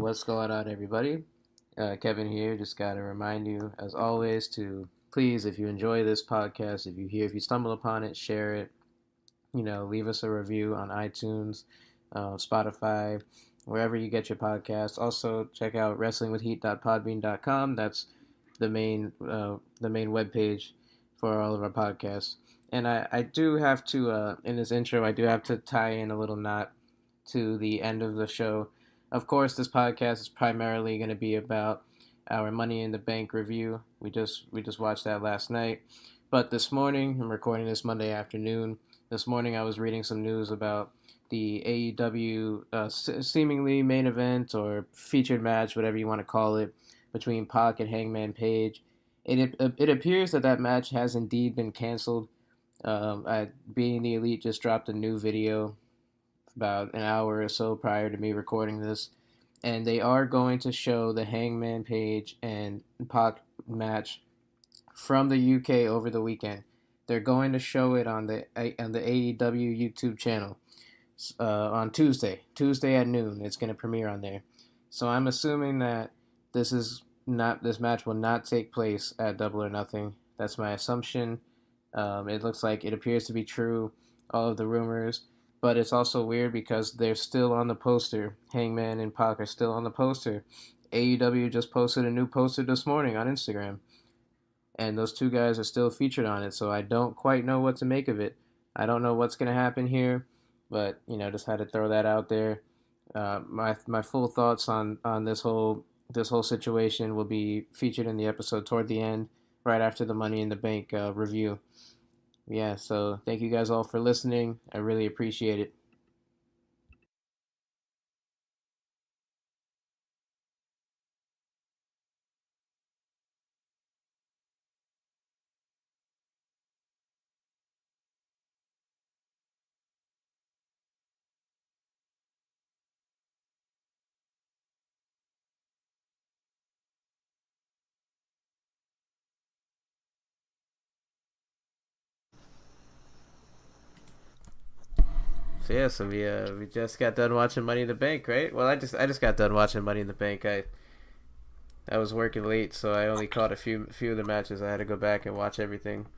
What's going on, everybody? Kevin here. Just got to remind you, as always, to please, if you enjoy this podcast, if you stumble upon it, share it. Leave us a review on iTunes, Spotify, wherever you get your podcasts. Also, check out wrestlingwithheat.podbean.com. That's the main webpage for all of our podcasts. And I do have to, in this intro, I do have to tie in a little knot to the end of the show. Of course, this podcast is primarily going to be about our Money in the Bank review. We just watched that last night. But this morning, I'm recording this Monday afternoon. This morning, I was reading some news about the AEW seemingly main event or featured match, whatever you want to call it, between Pac and Hangman Page. It appears that match has indeed been canceled. Being the Elite just dropped a new video about an hour or so prior to me recording this, and they are going to show the Hangman Page and Pac match from the UK over the weekend. They're going to show it on the AEW YouTube channel on Tuesday at noon. It's going to premiere on there. So I'm assuming that this match will not take place at Double or Nothing. That's my assumption. It appears to be true, all of the rumors. But it's also weird because they're still on the poster. Hangman and Pac are still on the poster. AEW just posted a new poster this morning on Instagram. And those two guys are still featured on it, so I don't quite know what to make of it. I don't know what's going to happen here, but, just had to throw that out there. My full thoughts on this whole situation will be featured in the episode toward the end, right after the Money in the Bank review. Yeah, so thank you guys all for listening. I really appreciate it. So we just got done watching Money in the Bank, right? Well, I just got done watching Money in the Bank. I was working late, so I only caught a few of the matches. I had to go back and watch everything.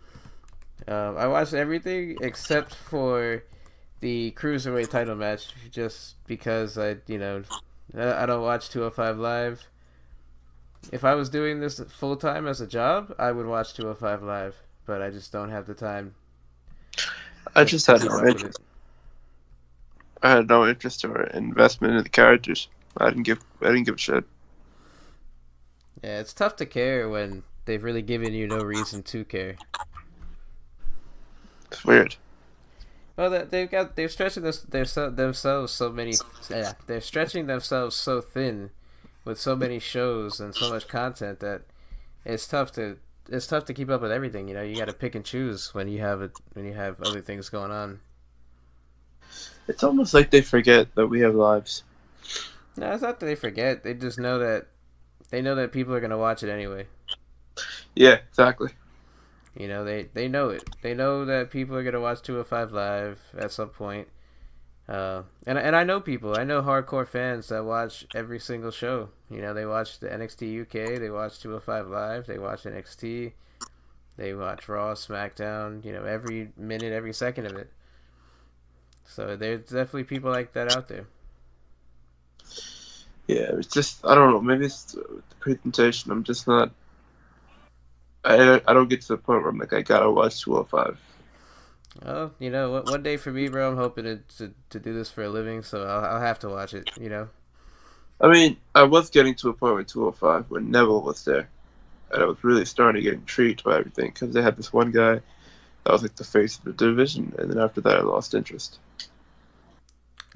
I watched everything except for the Cruiserweight title match, just because I don't watch 205 Live. If I was doing this full time as a job, I would watch 205 Live, but I just don't have the time. I just had no interest. I had no interest or investment in the characters. I didn't give a shit. Yeah, it's tough to care when they've really given you no reason to care. It's weird. Well, they're stretching themselves so many. Yeah, they're stretching themselves so thin with so many shows and so much content that it's tough to keep up with everything. You got to pick and choose when you have other things going on. It's almost like they forget that we have lives. No, it's not that they forget. They just know that people are gonna watch it anyway. Yeah, exactly. They know it. They know that people are gonna watch 205 Live at some point. And I know people. I know hardcore fans that watch every single show. They watch the NXT UK. They watch 205 Live. They watch NXT. They watch Raw, SmackDown. Every minute, every second of it. So there's definitely people like that out there. Yeah, it's just, I don't know, maybe it's the presentation. I'm just not, I don't get to the point where I'm like, I gotta watch 205. Well, one day for me, bro, I'm hoping to do this for a living, so I'll have to watch it, I mean, I was getting to a point with 205 when Neville was there, and I was really starting to get intrigued by everything, because they had this one guy that was like the face of the division, and then after that I lost interest.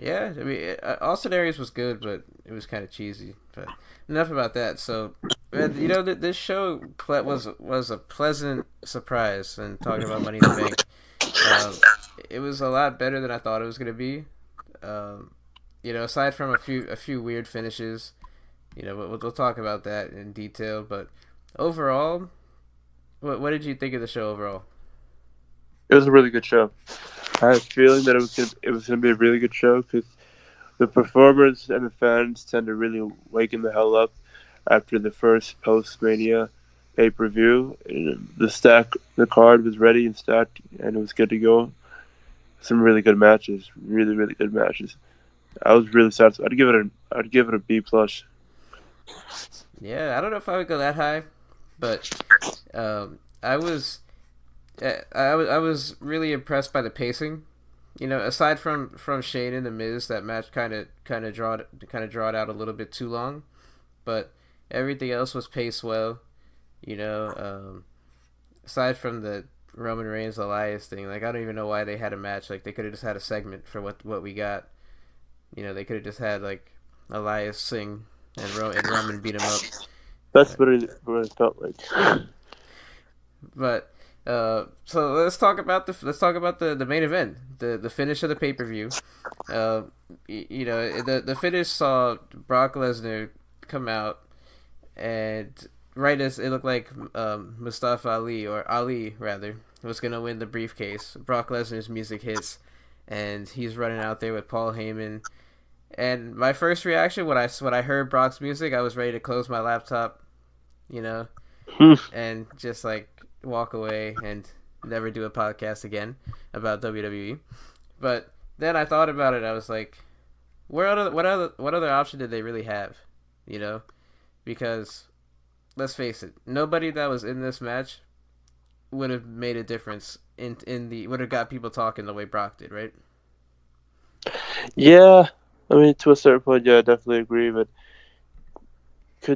Yeah, I mean, Austin Aries was good, but it was kind of cheesy. But enough about that. So, this show was a pleasant surprise. And talking about Money in the Bank, it was a lot better than I thought it was going to be. Aside from a few weird finishes, we'll talk about that in detail. But overall, what did you think of the show overall? It was a really good show. I had a feeling that it was gonna be a really good show because The performers and the fans tend to really waken the hell up after the first post Mania pay per view. The card was ready and stacked, and it was good to go. Some really good matches, really good matches. I was really satisfied. I'd give it a B plus. Yeah, I don't know if I would go that high, but I was I was really impressed by the pacing. Aside from Shane and the Miz, that match kind of draw it out a little bit too long, but everything else was paced well. You know, aside from the Roman Reigns Elias thing, like I don't even know why they had a match. Like they could have just had a segment for what we got. They could have just had like Elias sing and Roman beat him up. That's what it felt like. But so let's talk about the main event, the finish of the pay per view. The finish saw Brock Lesnar come out, and right as it looked like Mustafa Ali, or Ali rather, was gonna win the briefcase, Brock Lesnar's music hits, and he's running out there with Paul Heyman. And my first reaction when I heard Brock's music, I was ready to close my laptop, and just like walk away and never do a podcast again about WWE. But then I thought about it. I was like, what other option did they really have? Because let's face it, nobody that was in this match would have made a difference would have got people talking the way Brock did, right? Yeah, I mean, to a certain point, yeah, I definitely agree. But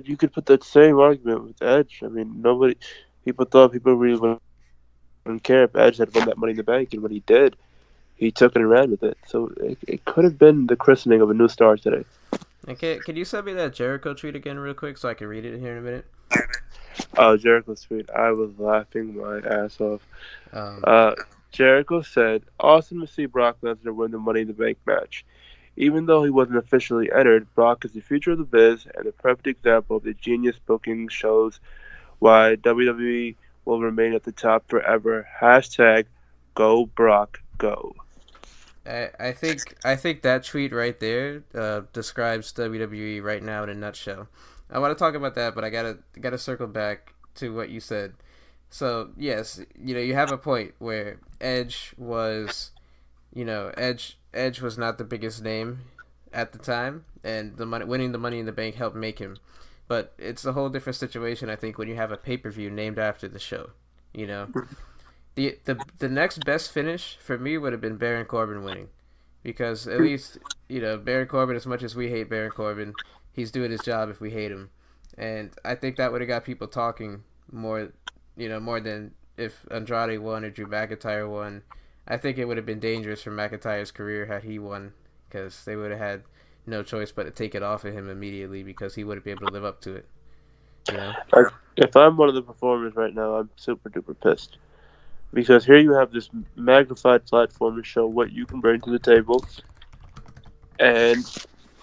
you could put that same argument with Edge? I mean, people really wouldn't care if Edge had won that Money in the Bank, and when he did, he took it and ran with it. So it could have been the christening of a new star today. Okay, could you send me that Jericho tweet again real quick so I can read it here in a minute? Oh, Jericho's tweet. I was laughing my ass off. Jericho said, "Awesome to see Brock Lesnar win the Money in the Bank match. Even though he wasn't officially entered, Brock is the future of the biz and a perfect example of the genius booking shows why WWE will remain at the top forever. Hashtag go Brock go." I think that tweet right there describes WWE right now in a nutshell. I want to talk about that, but I gotta circle back to what you said. So yes, you have a point where Edge was, Edge was not the biggest name at the time, and winning the Money in the Bank helped make him. But it's a whole different situation, I think, when you have a pay per view named after the show. The next best finish for me would have been Baron Corbin winning, because at least Baron Corbin, as much as we hate Baron Corbin, he's doing his job if we hate him, and I think that would have got people talking more, more than if Andrade won or Drew McIntyre won. I think it would have been dangerous for McIntyre's career had he won, because they would have had no choice but to take it off of him immediately, because he wouldn't be able to live up to it. If I'm one of the performers right now, I'm super duper pissed. Because here you have this magnified platform to show what you can bring to the table, and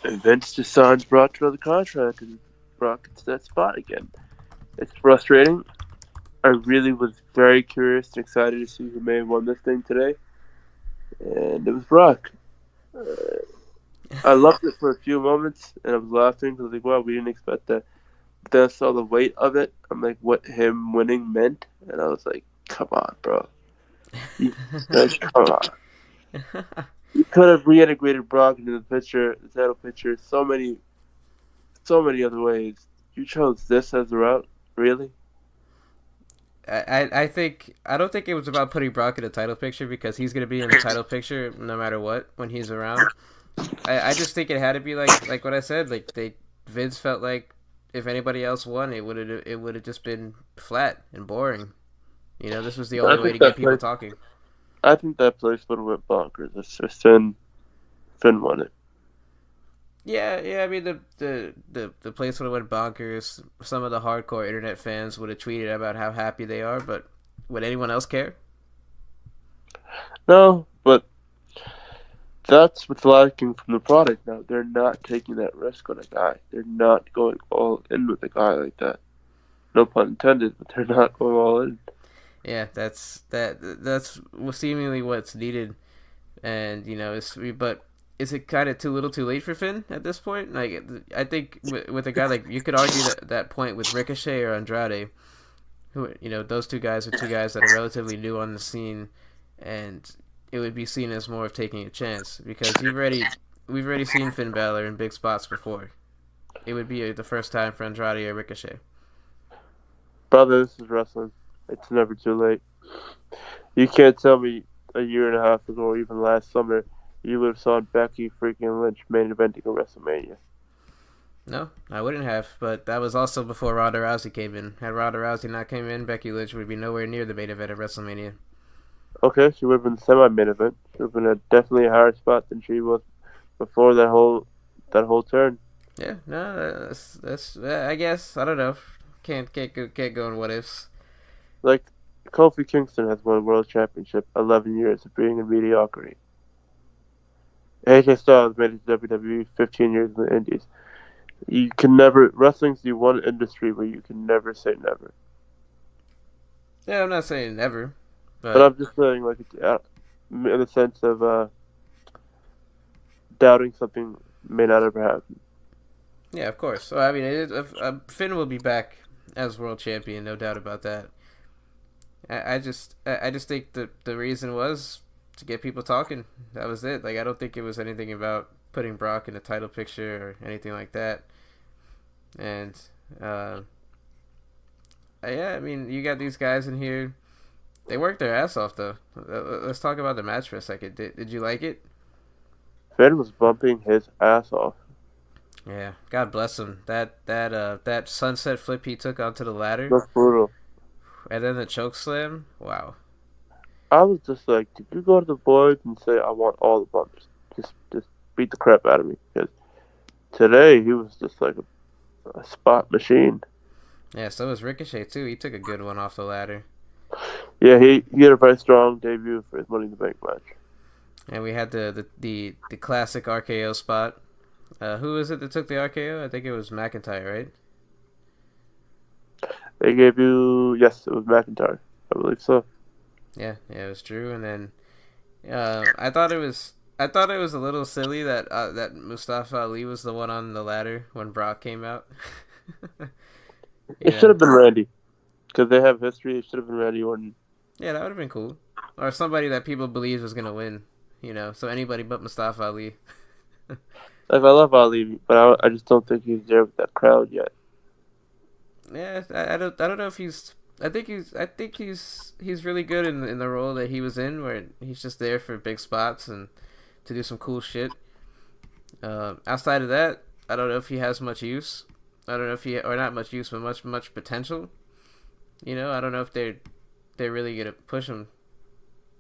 Vince just signs Brock to another contract, and Brock gets that spot again. It's frustrating. I really was very curious and excited to see who may have won this thing today, and it was Brock. I loved it for a few moments, and I was laughing because I was like, wow, we didn't expect that. But then I saw the weight of it. I'm like, what him winning meant, and I was like, come on, bro. Come on. You could have reintegrated Brock into the title picture, so many other ways. You chose this as the route, really? I don't think it was about putting Brock in the title picture, because he's gonna be in the title picture no matter what when he's around. I just think it had to be like what I said. Like Vince felt like if anybody else won, it would have just been flat and boring. This was the only way to get people talking. I think that place would have went bonkers. It's just Finn won it. Yeah. I mean, the place would have went bonkers. Some of the hardcore internet fans would have tweeted about how happy they are, but would anyone else care? No, but that's what's lacking from the product now. They're not taking that risk on a guy. They're not going all in with a guy like that. No pun intended, but they're not going all in. Yeah, that's seemingly what's needed, and but is it kind of too little, too late for Finn at this point? Like, I think with a guy like you could argue that point with Ricochet or Andrade, who those two guys are two guys that are relatively new on the scene, and it would be seen as more of taking a chance because we've already seen Finn Balor in big spots before. It would be the first time for Andrade or Ricochet. Brother, this is wrestling. It's never too late. You can't tell me a year and a half ago or even last summer you would have saw Becky freaking Lynch main eventing a WrestleMania. No, I wouldn't have, but that was also before Ronda Rousey came in. Had Ronda Rousey not came in, Becky Lynch would be nowhere near the main event of WrestleMania. Okay, she would have been the semi-main event. She would have been definitely a higher spot than she was before that whole turn. Yeah, no, that's I guess I don't know. Can't go in what ifs. Like Kofi Kingston has won a world championship 11 years of being in mediocrity. AJ Styles made it to WWE 15 years in the Indies. You can never wrestling's the one industry where you can never say never. Yeah, I'm not saying never, but I'm just saying like in the sense of doubting something may not ever happen. Yeah, of course. So I mean, Finn will be back as world champion, no doubt about that. I just think that the reason was to get people talking. That was it. Like, I don't think it was anything about putting Brock in the title picture or anything like that. And yeah, I mean, you got these guys in here. They worked their ass off, though. Let's talk about the match for a second. Did you like it? Finn was bumping his ass off. Yeah, God bless him. That sunset flip he took onto the ladder. That's brutal. And then the choke slam. Wow. I was just like, did you go to the boys and say, I want all the bumps? Just beat the crap out of me. Because today he was just like a spot machine. Yeah, so was Ricochet too. He took a good one off the ladder. Yeah, he had a very strong debut for his Money in the Bank match. And we had the classic RKO spot. Who was it that took the RKO? I think it was McIntyre, right? They gave you, yes, it was McIntyre. I believe so. Yeah, it was Drew, and then I thought it was a little silly that Mustafa Ali was the one on the ladder when Brock came out. It should have been Randy, because they have history. It should have been Randy Orton. Yeah, that would have been cool, or somebody that people believed was gonna win. So anybody but Mustafa Ali. Like, I love Ali, but I just don't think he's there with that crowd yet. Yeah, I don't know if he's. I think he's really good in the role that he was in, where he's just there for big spots and to do some cool shit. Outside of that, I don't know if he has much use. I don't know if or not much use, but much potential. I don't know if they're really gonna push him.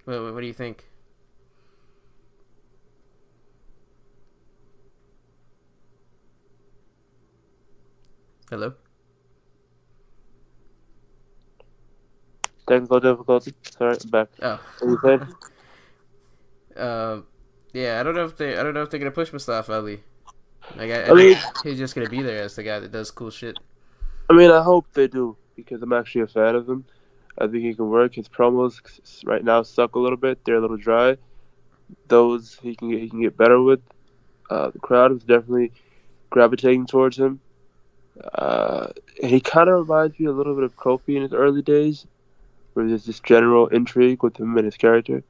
What do you think? Hello? Technical difficulty. Sorry, I'm back. Oh. What are you saying? Yeah, I don't know if they're gonna push Mustafa Ali. Like, I mean, he's just gonna be there as the guy that does cool shit. I mean, I hope they do, because I'm actually a fan of him. I think he can work. His promos right now suck a little bit. They're a little dry. Those he can get better with. The crowd is definitely gravitating towards him. He kind of reminds me a little bit of Kofi in his early days, where there's this general intrigue with him and his character.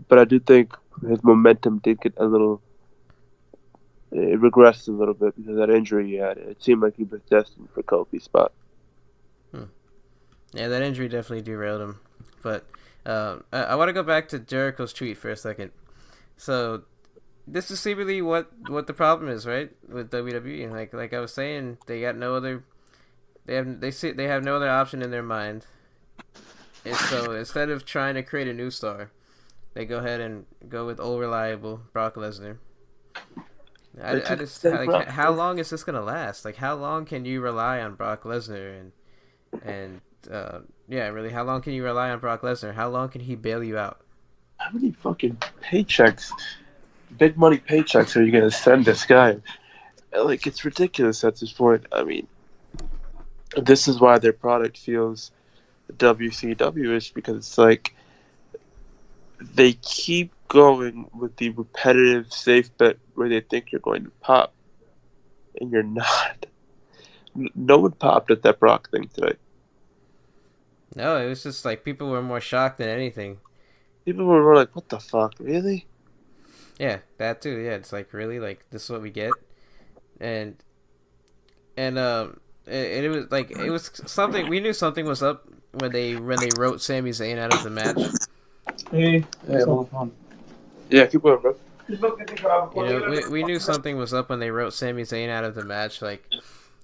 But I do think his momentum did get a little... It regressed a little bit because of that injury he had. It seemed like he was destined for Kofi's spot. Yeah, that injury definitely derailed him. But I want to go back to Jericho's tweet for a second. So this is seemingly what the problem is, right? With WWE, like I was saying, they got no other. They have no other option in their mind. And so instead of trying to create a new star, they go ahead and go with old reliable Brock Lesnar. I just how long is this gonna last? Like, how long can you rely on Brock Lesnar and really, how long can you rely on Brock Lesnar? How long can he bail you out? How many fucking paychecks, big money paychecks, are you gonna send this guy? Like, it's ridiculous at this point. I mean, this is why their product feels WCW-ish, because it's like they keep going with the repetitive safe bet where they think you're going to pop, and you're not. No one popped at that Brock thing today. No, it was just like people were more shocked than anything. People were like, "What the fuck, really?" Yeah, that too. Yeah, it's like really like this is what we get, and it was like it was something we knew something was up when they wrote Sami Zayn out of the match. Hey, hold on. Yeah, keep going, bro. You know, we knew something was up when they wrote Sami Zayn out of the match. Like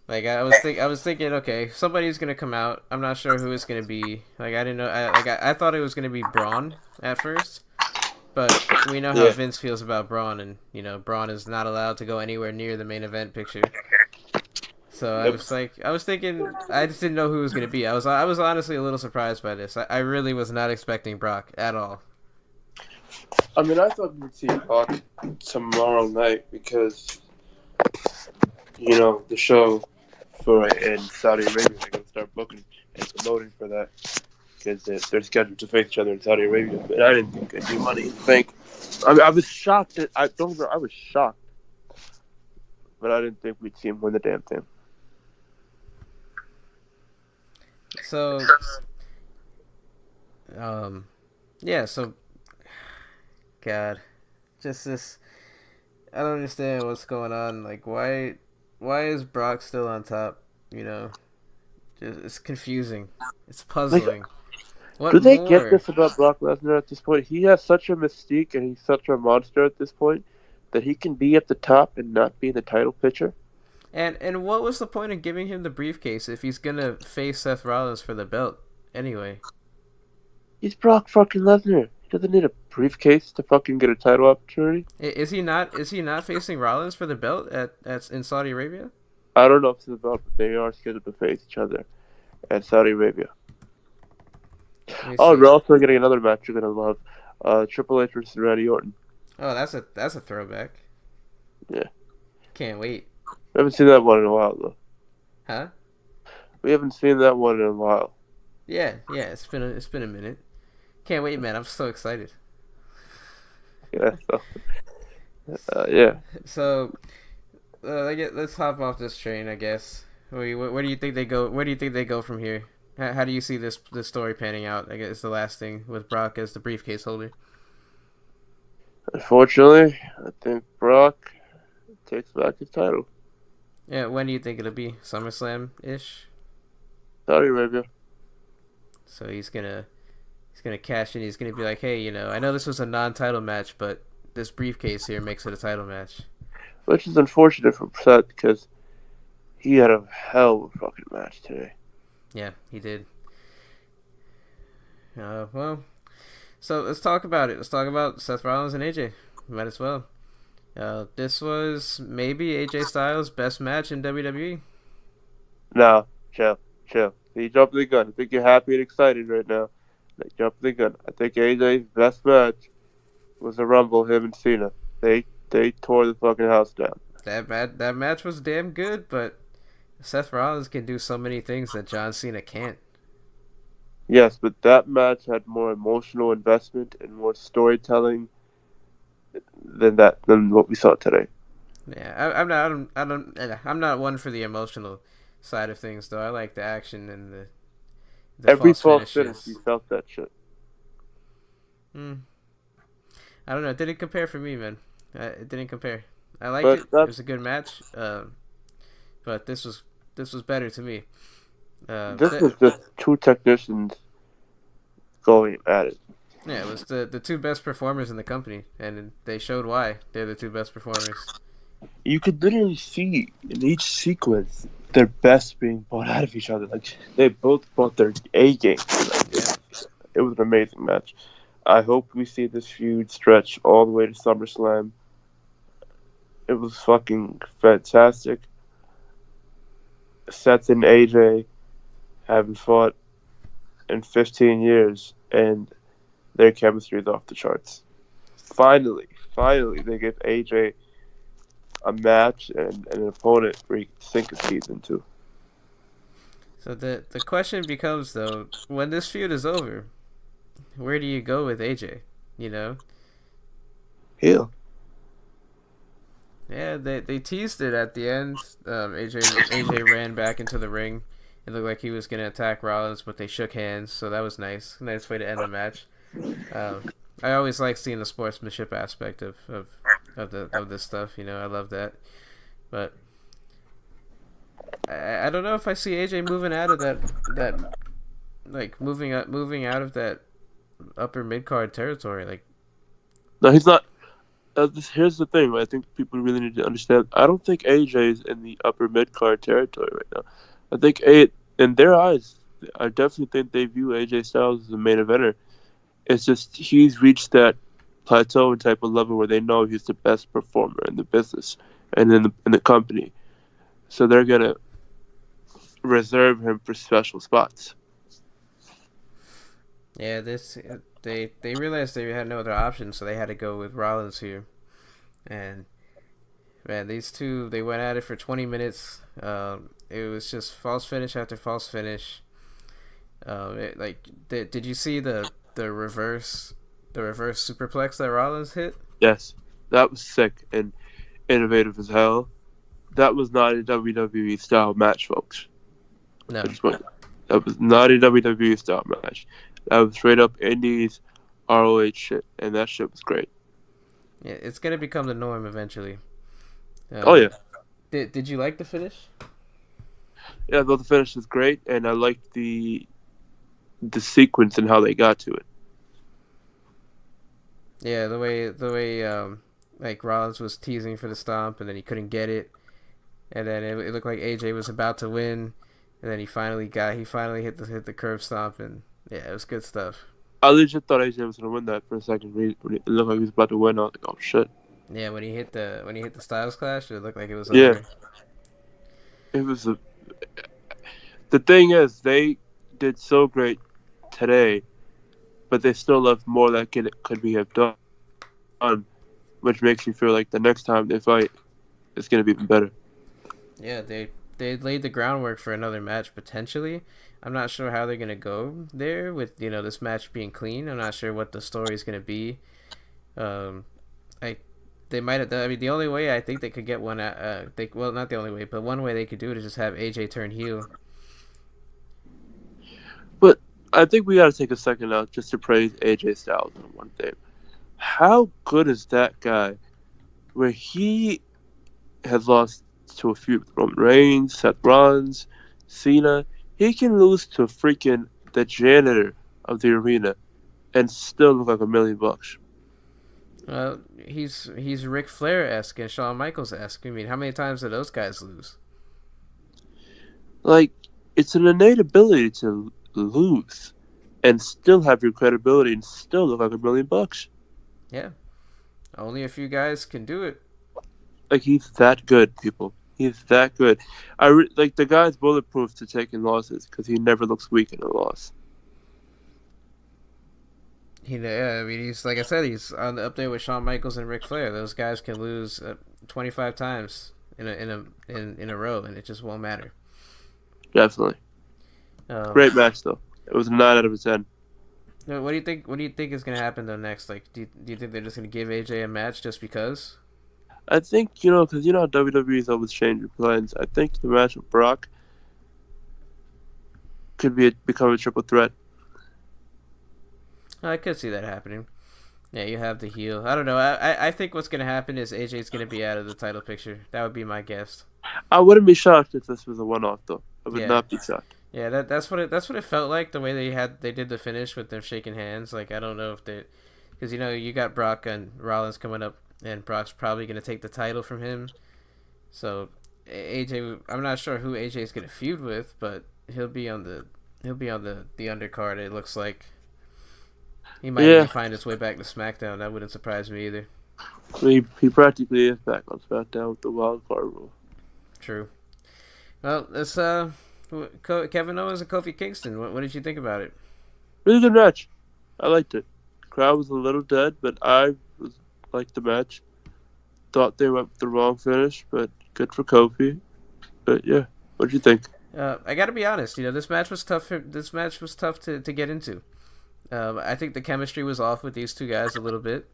I was thinking, okay, somebody's gonna come out. I'm not sure who it's gonna be. Like I didn't know. I thought it was gonna be Braun at first, but we know how Vince feels about Braun, and you know Braun is not allowed to go anywhere near the main event picture. So I was thinking, I just didn't know who it was gonna be. I was honestly a little surprised by this. I really was not expecting Brock at all. I mean, I thought we'd see Brock tomorrow night because, you know, the show in Saudi Arabia, they're going to start booking and promoting for that because they're scheduled to face each other in Saudi Arabia. But I didn't think they'd do Money in the Bank. I was shocked. I was shocked. But I didn't think we'd see him win the damn thing. So, yeah, so, God, just this, I don't understand what's going on. Like, why is Brock still on top? You know, just it's confusing. It's puzzling. What do they more? get this about Brock Lesnar at this point? He has such a mystique and he's such a monster at this point that he can be at the top and not be in the title picture. And what was the point of giving him the briefcase if he's gonna face Seth Rollins for the belt anyway? He's Brock fucking Lesnar. He doesn't need a briefcase to fucking get a title opportunity. Is he not? Is he not facing Rollins for the belt at in Saudi Arabia? I don't know if it's the belt, but they are scheduled to face each other at Saudi Arabia. Oh, we're also getting another match you're gonna love. Triple H versus Randy Orton. Oh, that's a throwback. Yeah. Can't wait. We haven't seen that one in a while though. Huh? We haven't seen that one in a while. Yeah, it's been a minute. Can't wait, man. I'm so excited. Yeah. So. Yeah. So, let's hop off this train, I guess. Where do you think they go? Where do you think they go from here? How do you see this story panning out? I guess the last thing with Brock as the briefcase holder. Unfortunately, I think Brock takes back his title. Yeah, when do you think it'll be? SummerSlam-ish? Saudi Arabia. So he's gonna cash in. He's gonna be like, hey, you know, I know this was a non-title match, but this briefcase here makes it a title match. Which is unfortunate for Seth because he had a hell of a fucking match today. Yeah, he did. Well, so let's talk about it. Let's talk about Seth Rollins and AJ. Might as well. This was maybe AJ Styles' best match in WWE. No, chill. You jumping the gun. I think you're happy and excited right now. Jumping the gun. I think AJ's best match was the Rumble, him and Cena. They tore the fucking house down. That match was damn good, but Seth Rollins can do so many things that John Cena can't. Yes, but that match had more emotional investment and more storytelling than what we saw today. Yeah, I'm not one for the emotional side of things though. I like the action and the every false finish you felt that shit. I don't know. It didn't compare for me, man. It didn't compare. I liked it. It was a good match. But this was better to me. This was just two technicians going at it. Yeah, it was the two best performers in the company, and they showed why they're the two best performers. You could literally see in each sequence their best being brought out of each other. Like they both brought their A game. It was an amazing match. I hope we see this feud stretch all the way to SummerSlam. It was fucking fantastic. Seth and AJ haven't fought in 15 years, and their chemistry is off the charts. Finally, they give AJ a match and an opponent where he can sink his teeth into. So the question becomes, though, when this feud is over, where do you go with AJ? You know? heel. Yeah, they teased it at the end. AJ ran back into the ring. It looked like he was gonna attack Rollins, but they shook hands, so that was nice. Nice way to end the match. I always like seeing the sportsmanship aspect of this stuff. I love that. But I don't know if I see AJ moving out of that like moving out of that upper mid card territory. Like, No, he's not. Here's the thing. I think people really need to understand. I don't think AJ is in the upper mid card territory right now. I think in their eyes, I definitely think they view AJ Styles as the main eventer. It's just he's reached that plateau and type of level where they know he's the best performer in the business and in the company. So they're gonna reserve him for special spots. yeah, they realized they had no other option, so they had to go with Rollins here. And man, these two, they went at it for 20 minutes. It was just false finish after false finish. Did you see the reverse superplex that Rollins hit? Yes, that was sick and innovative as hell. That was not a WWE style match, folks. No. That was not a WWE style match. That was straight up Indies ROH shit, and that shit was great. Yeah, it's gonna become the norm eventually. Oh yeah. Did you like the finish? Yeah, the finish was great, and I liked the sequence and how they got to it. Yeah, the way like Rollins was teasing for the stomp, and then he couldn't get it, and then it looked like AJ was about to win, and then he finally hit the curve stomp, and yeah, it was good stuff. I legit thought AJ was gonna win that for a second. When it looked like he was about to win, I was like, "Oh shit!" Yeah, when he hit the Styles Clash, it looked like it was yeah. over. It was the thing is, they did so great today, but they still left more that could be have done, which makes you feel like the next time they fight, it's gonna be even better. Yeah, they laid the groundwork for another match potentially. I'm not sure how they're gonna go there with this match being clean. I'm not sure what the story is gonna be. They might have. I mean, the only way I think they could get one. Not the only way, but one way they could do it is just have AJ turn heel. But I think we got to take a second out just to praise AJ Styles on one thing. How good is that guy? Where he has lost to a few Roman Reigns, Seth Rollins, Cena. He can lose to freaking the janitor of the arena and still look like $1 million. He's Ric Flair-esque and Shawn Michaels-esque. I mean, how many times did those guys lose? Like, it's an innate ability to lose and still have your credibility and still look like $1 million. Yeah. Only a few guys can do it. Like, he's that good, people. He's that good. Like, the guy's bulletproof to taking losses because he never looks weak in a loss. I mean, he's like I said, he's on the up there with Shawn Michaels and Ric Flair. Those guys can lose 25 times in a row, and it just won't matter. Definitely. Great match though. It was a 9 out of 10. What do you think? What do you think is going to happen though next? Like, do you think they're just going to give AJ a match just because? I think because how WWE's always changing plans. I think the match with Brock could become a triple threat. I could see that happening. Yeah, you have the heel. I don't know. I think what's going to happen is AJ's going to be out of the title picture. That would be my guess. I wouldn't be shocked if this was a one-off, though. I would not be shocked. Yeah, that's what it felt like. The way they did the finish with them shaking hands. Like, I don't know if because you got Brock and Rollins coming up, and Brock's probably going to take the title from him. So AJ, I'm not sure who AJ is going to feud with, but he'll be on the undercard. It looks like. He might even find his way back to SmackDown. That wouldn't surprise me either. He practically is back on SmackDown with the wild card rule. True. Well, it's Kevin Owens and Kofi Kingston. What did you think about it? Really good match. I liked it. Crowd was a little dead, but I liked the match. Thought they went with the wrong finish, but good for Kofi. But yeah, what did you think? I got to be honest. This match was tough. This match was tough to get into. I think the chemistry was off with these two guys a little bit.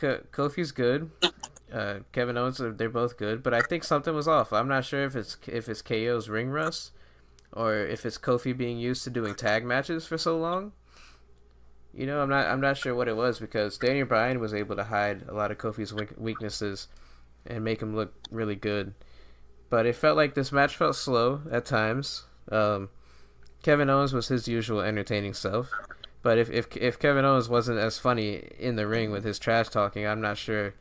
Kofi's good. Kevin Owens, they're both good, but I think something was off. I'm not sure if it's KO's ring rust or if it's Kofi being used to doing tag matches for so long. I'm not sure what it was because Daniel Bryan was able to hide a lot of Kofi's weaknesses and make him look really good. But it felt like this match felt slow at times. Kevin Owens was his usual entertaining self. But if Kevin Owens wasn't as funny in the ring with his trash talking, I'm not sure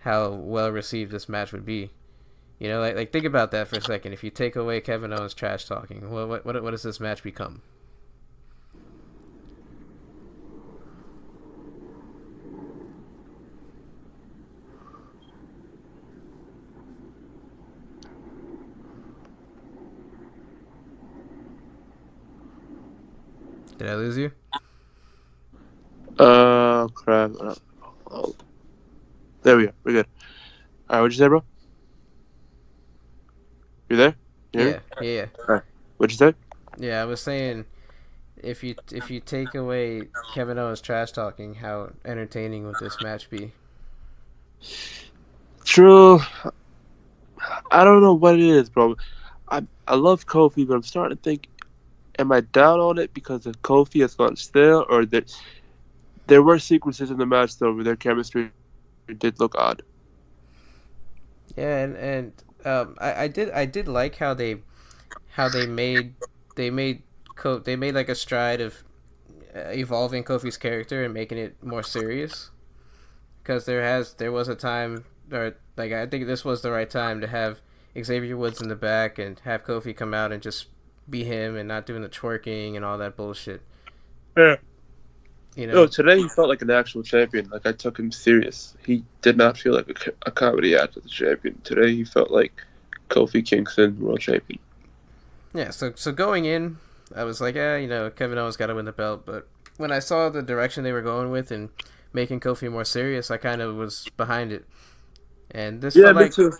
how well received this match would be. Like think about that for a second. If you take away Kevin Owens' trash talking, what does this match become? Did I lose you? Crap. Oh. There we go. We're good. All right, what'd you say, bro? You there? Yeah. All right. What'd you say? Yeah, I was saying, if you take away Kevin Owens' trash talking, how entertaining would this match be? True. I don't know what it is, bro. I love Kofi, but I'm starting to think, am I down on it because of Kofi has gone stale, or that there were sequences in the match though where their chemistry did look odd. Yeah, and I did like how they made like a stride of evolving Kofi's character and making it more serious. Because there was a time, or like I think this was the right time to have Xavier Woods in the back and have Kofi come out and just be him and not doing the twerking and all that bullshit. Yeah. No, today he felt like an actual champion. Like, I took him serious. He did not feel like a comedy act as a champion. Today he felt like Kofi Kingston, world champion. Yeah, so going in, I was like, Kevin Owens got to win the belt. But when I saw the direction they were going with and making Kofi more serious, I kind of was behind it. And this felt like... me too.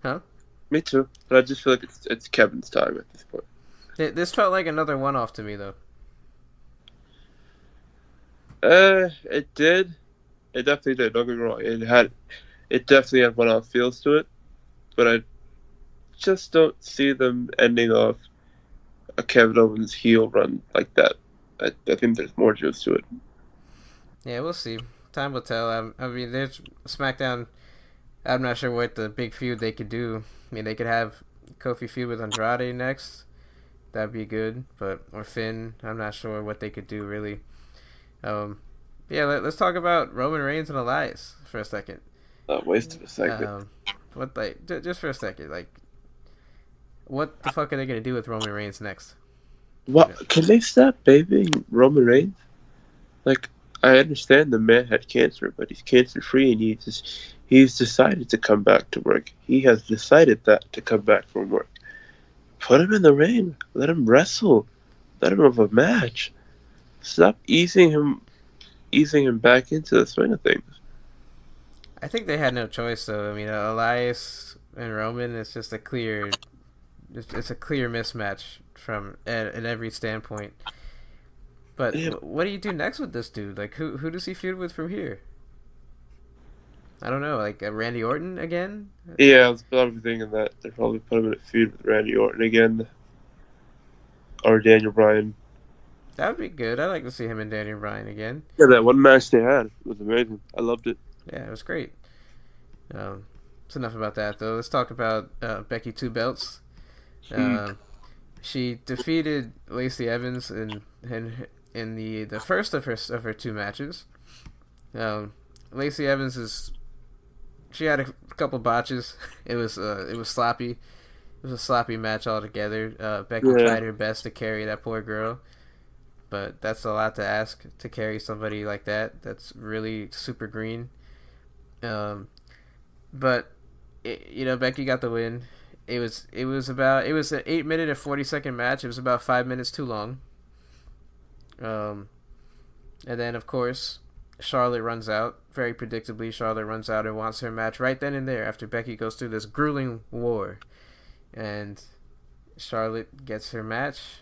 Huh? Me too. But I just feel like it's Kevin's time at this point. This felt like another one-off to me, though. It did. It definitely did. Don't get me wrong. It definitely had one-off feels to it, but I just don't see them ending off a Kevin Owens heel run like that. I think there's more juice to it. Yeah, we'll see. Time will tell. I mean, there's SmackDown. I'm not sure what the big feud they could do. I mean, they could have Kofi feud with Andrade next. That'd be good, or Finn. I'm not sure what they could do really. Let's talk about Roman Reigns and Elias for a second. Wasted a second. Just for a second, what the fuck are they gonna do with Roman Reigns next? What? Can they stop babying Roman Reigns? Like, I understand the man had cancer, but he's cancer free, and he's decided to come back to work. He has decided that to come back from work. Put him in the ring. Let him wrestle. Let him have a match. Stop easing him back into the swing of things. I think they had no choice, though. I mean, Elias and Roman, it's just a clear mismatch from in every standpoint. But what do you do next with this dude? Like, who does he feud with from here? I don't know, like Randy Orton again? Yeah, I was probably thinking that they'll probably put him in a feud with Randy Orton again, or Daniel Bryan. That would be good. I'd like to see him and Daniel Bryan again. Yeah, that one match they had was amazing. I loved it. Yeah, it was great. It's enough about that, though. Let's talk about Becky Two Belts. She defeated Lacey Evans in the first of her two matches. Lacey Evans she had a couple botches. It was sloppy. It was a sloppy match altogether. Becky tried her best to carry that poor girl, but that's a lot to ask to carry somebody like that. That's really super green. But Becky got the win. It was an 8 minute and 40-second match. It was about 5 minutes too long. And then of course Charlotte runs out. Very predictably, Charlotte runs out and wants her match right then and there after Becky goes through this grueling war. And Charlotte gets her match.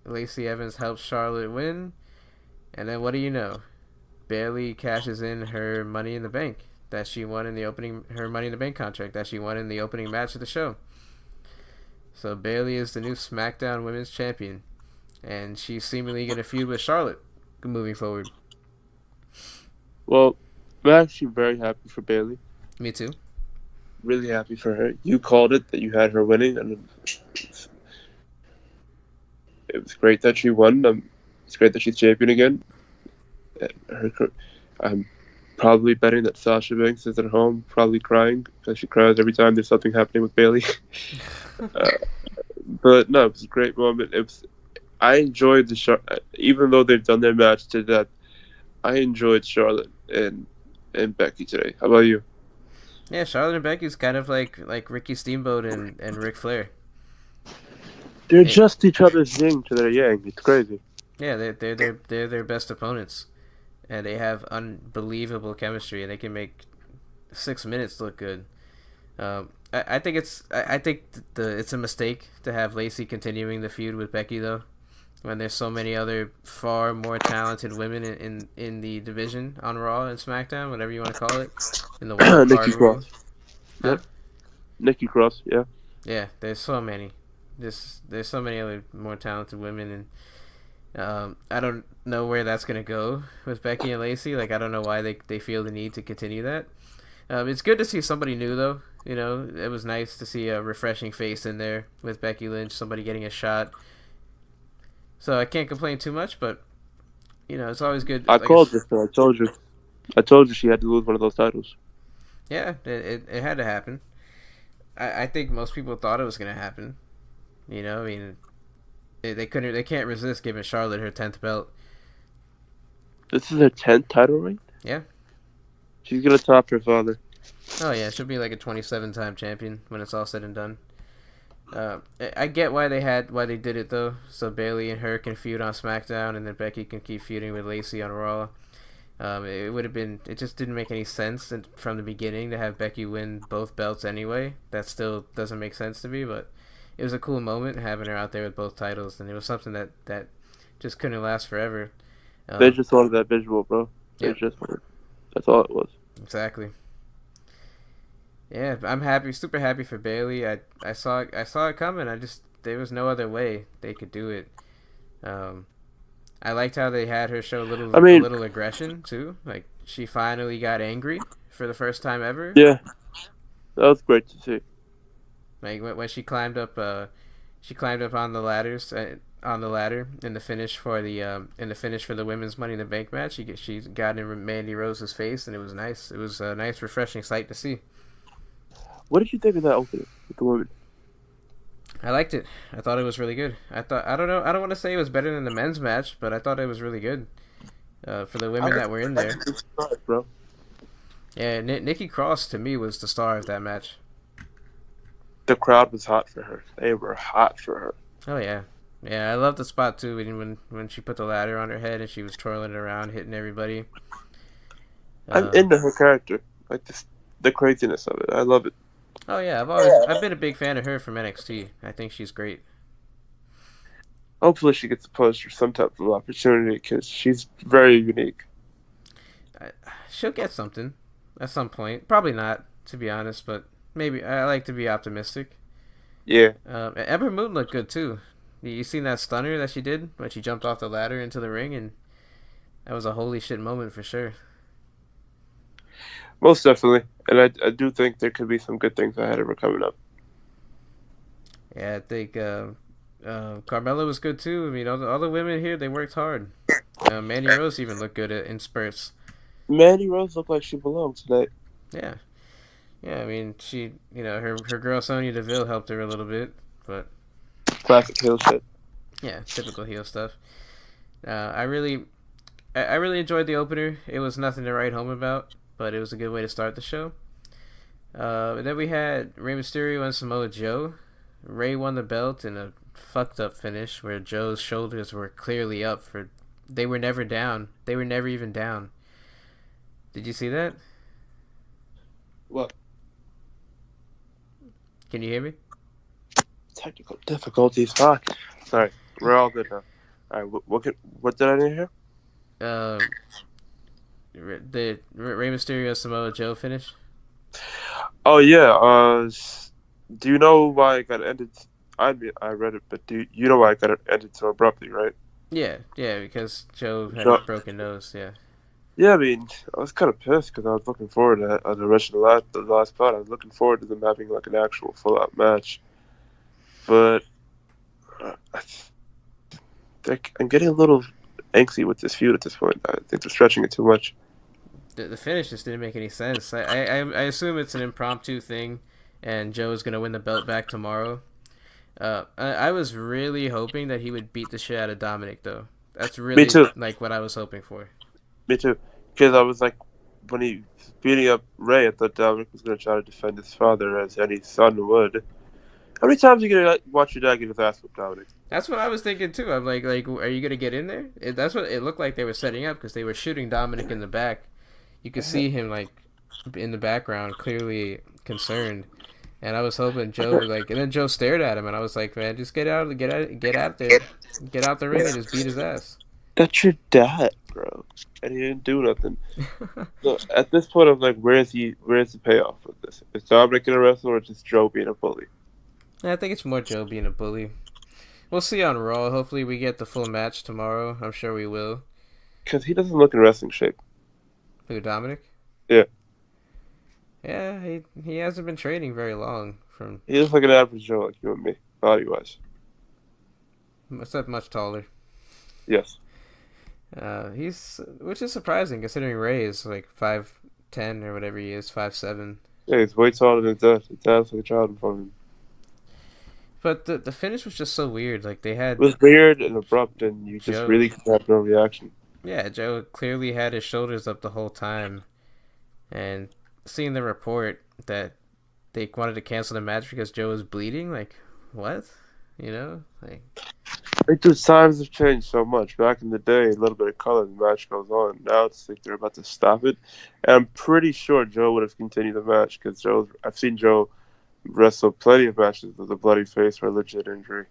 Lacey Evans helps Charlotte win. And then what do you know? Bayley cashes in her Money in the Bank that she won in the opening, her Money in the Bank contract that she won in the opening match of the show. So Bayley is the new SmackDown Women's Champion, and she's seemingly going to feud with Charlotte moving forward. Well, I'm actually very happy for Bayley. Me too. Really happy for her. You called it that you had her winning, and it was great that she won. It's great that she's champion again. I'm probably betting that Sasha Banks is at home, probably crying because she cries every time there's something happening with Bayley. But no, it was a great moment. I enjoyed even though they've done their match to death. I enjoyed Charlotte and Becky today. How about you? Yeah, Charlotte and Becky's kind of like Ricky Steamboat and Ric Flair. They're just each other's yin to their yang. It's crazy. Yeah, they're their best opponents, and they have unbelievable chemistry, and they can make 6 minutes look good. I think it's a mistake to have Lacey continuing the feud with Becky though, when there's so many other far more talented women in the division on Raw and SmackDown, whatever you want to call it, in the wild Nikki card world. Cross. Yep. Nikki Cross. Yeah. Yeah, there's so many. There's so many other more talented women, and I don't know where that's gonna go with Becky and Lacey. Like, I don't know why they feel the need to continue that. It's good to see somebody new though. You know, it was nice to see a refreshing face in there with Becky Lynch, somebody getting a shot. So I can't complain too much, but you know, it's always good. I called this. I told you she had to lose one of those titles. Yeah, it had to happen. I think most people thought it was gonna happen. You know, I mean, they can't resist giving Charlotte her 10th belt. This is her 10th title reign? Yeah. She's gonna top her father. Oh yeah, she'll be like a 27-time champion when it's all said and done. I get why they did it though, so Bayley and her can feud on SmackDown, and then Becky can keep feuding with Lacey on Raw. It just didn't make any sense from the beginning to have Becky win both belts anyway. That still doesn't make sense to me, but it was a cool moment having her out there with both titles, and it was something that just couldn't last forever. They just wanted that visual, bro. Yep. That's all it was. Exactly. Yeah, I'm happy, super happy for Bayley. I saw it coming. There was no other way they could do it. I liked how they had her show a little aggression too. Like, she finally got angry for the first time ever. Yeah, that was great to see. Like when she climbed up on the ladders on the ladder in the finish for the women's Money in the Bank match. She got in Mandy Rose's face, and it was nice. It was a nice, refreshing sight to see. What did you think of that opening with the women? I liked it. I thought it was really good. I don't want to say it was better than the men's match, but I thought it was really good for the women that were in there. Bro. Yeah, Nikki Cross to me was the star of that match. The crowd was hot for her. They were hot for her. Oh yeah, yeah. I love the spot too when she put the ladder on her head and she was twirling it around, hitting everybody. I'm into her character, like the craziness of it. I love it. Oh yeah, I've been a big fan of her from NXT. I think she's great. Hopefully she gets a push or some type of opportunity because she's very unique. She'll get something at some point. Probably not, to be honest, but maybe. I like to be optimistic. Yeah. Ember Moon looked good too. You seen that stunner that she did when she jumped off the ladder into the ring, and that was a holy shit moment for sure. Most definitely. And I do think there could be some good things ahead of her coming up. Yeah, I think Carmella was good too. I mean, all the women here, they worked hard. Mandy Rose even looked good in spurts. Mandy Rose looked like she belonged tonight. Yeah. Yeah, I mean, she, her girl Sonya Deville helped her a little bit, but... Classic heel shit. Yeah, typical heel stuff. I really enjoyed the opener. It was nothing to write home about, but it was a good way to start the show. And then we had Rey Mysterio and Samoa Joe. Rey won the belt in a fucked up finish where Joe's shoulders were clearly up for... They were never down. They were never even down. Did you see that? What? Can you hear me? Technical difficulties. Fuck. Sorry. We're all good now. Alright, what did I hear? the Rey Mysterio Samoa Joe finish? Oh yeah. Do you know why it got ended? I read it, but do you know why it got ended so abruptly, right? Yeah, because Joe had a Joe, broken nose. Yeah. yeah, I mean, I was kind of pissed because I was looking forward to the rest of the last part. I was looking forward to them having like an actual full out match, but I think I'm getting a little angsty with this feud at this point. I think they're stretching it too much. The finish just didn't make any sense. I assume it's an impromptu thing, and Joe is gonna win the belt back tomorrow. I was really hoping that he would beat the shit out of Dominic, though. That's Me really too. like what I was hoping for. Me too. Because I was like, when he was beating up Ray, I thought Dominic was going to try to defend his father as any son would. How many times are you going to watch your dad get his ass whipped, Dominic? That's what I was thinking too. I'm like, are you gonna get in there? That's what it looked like they were setting up because they were shooting Dominic in the back. You could see him like in the background, clearly concerned. And I was hoping Joe would and then Joe stared at him, and I was like, man, just get out there, get out the ring, and just beat his ass. That's your dad, bro. And he didn't do nothing. So at this point, I'm like, where's the payoff with this? Is Dominic gonna wrestle or just Joe being a bully? I think it's more Joe being a bully. We'll see on Raw. Hopefully, we get the full match tomorrow. I'm sure we will. Because he doesn't look in wrestling shape. Who, Dominic? Yeah. Yeah, he hasn't been training very long. He looks like an average Joe, like you and me, body-wise. Except much taller. Yes. Which is surprising considering Ray is like 5'10" or whatever he is, 5'7". Yeah, he's way taller than his dad. His dad's like a child in front of him. But the finish was just so weird. Like they had. It was weird and abrupt, and you just Joe, really could have no reaction. Yeah, Joe clearly had his shoulders up the whole time, and seeing the report that they wanted to cancel the match because Joe was bleeding, like what? You know, like. Dude, times have changed so much. Back in the day, a little bit of color, the match goes on. Now it's like they're about to stop it. And I'm pretty sure Joe would have continued the match because I've seen Joe wrestle plenty of matches with a bloody face or a legit injury.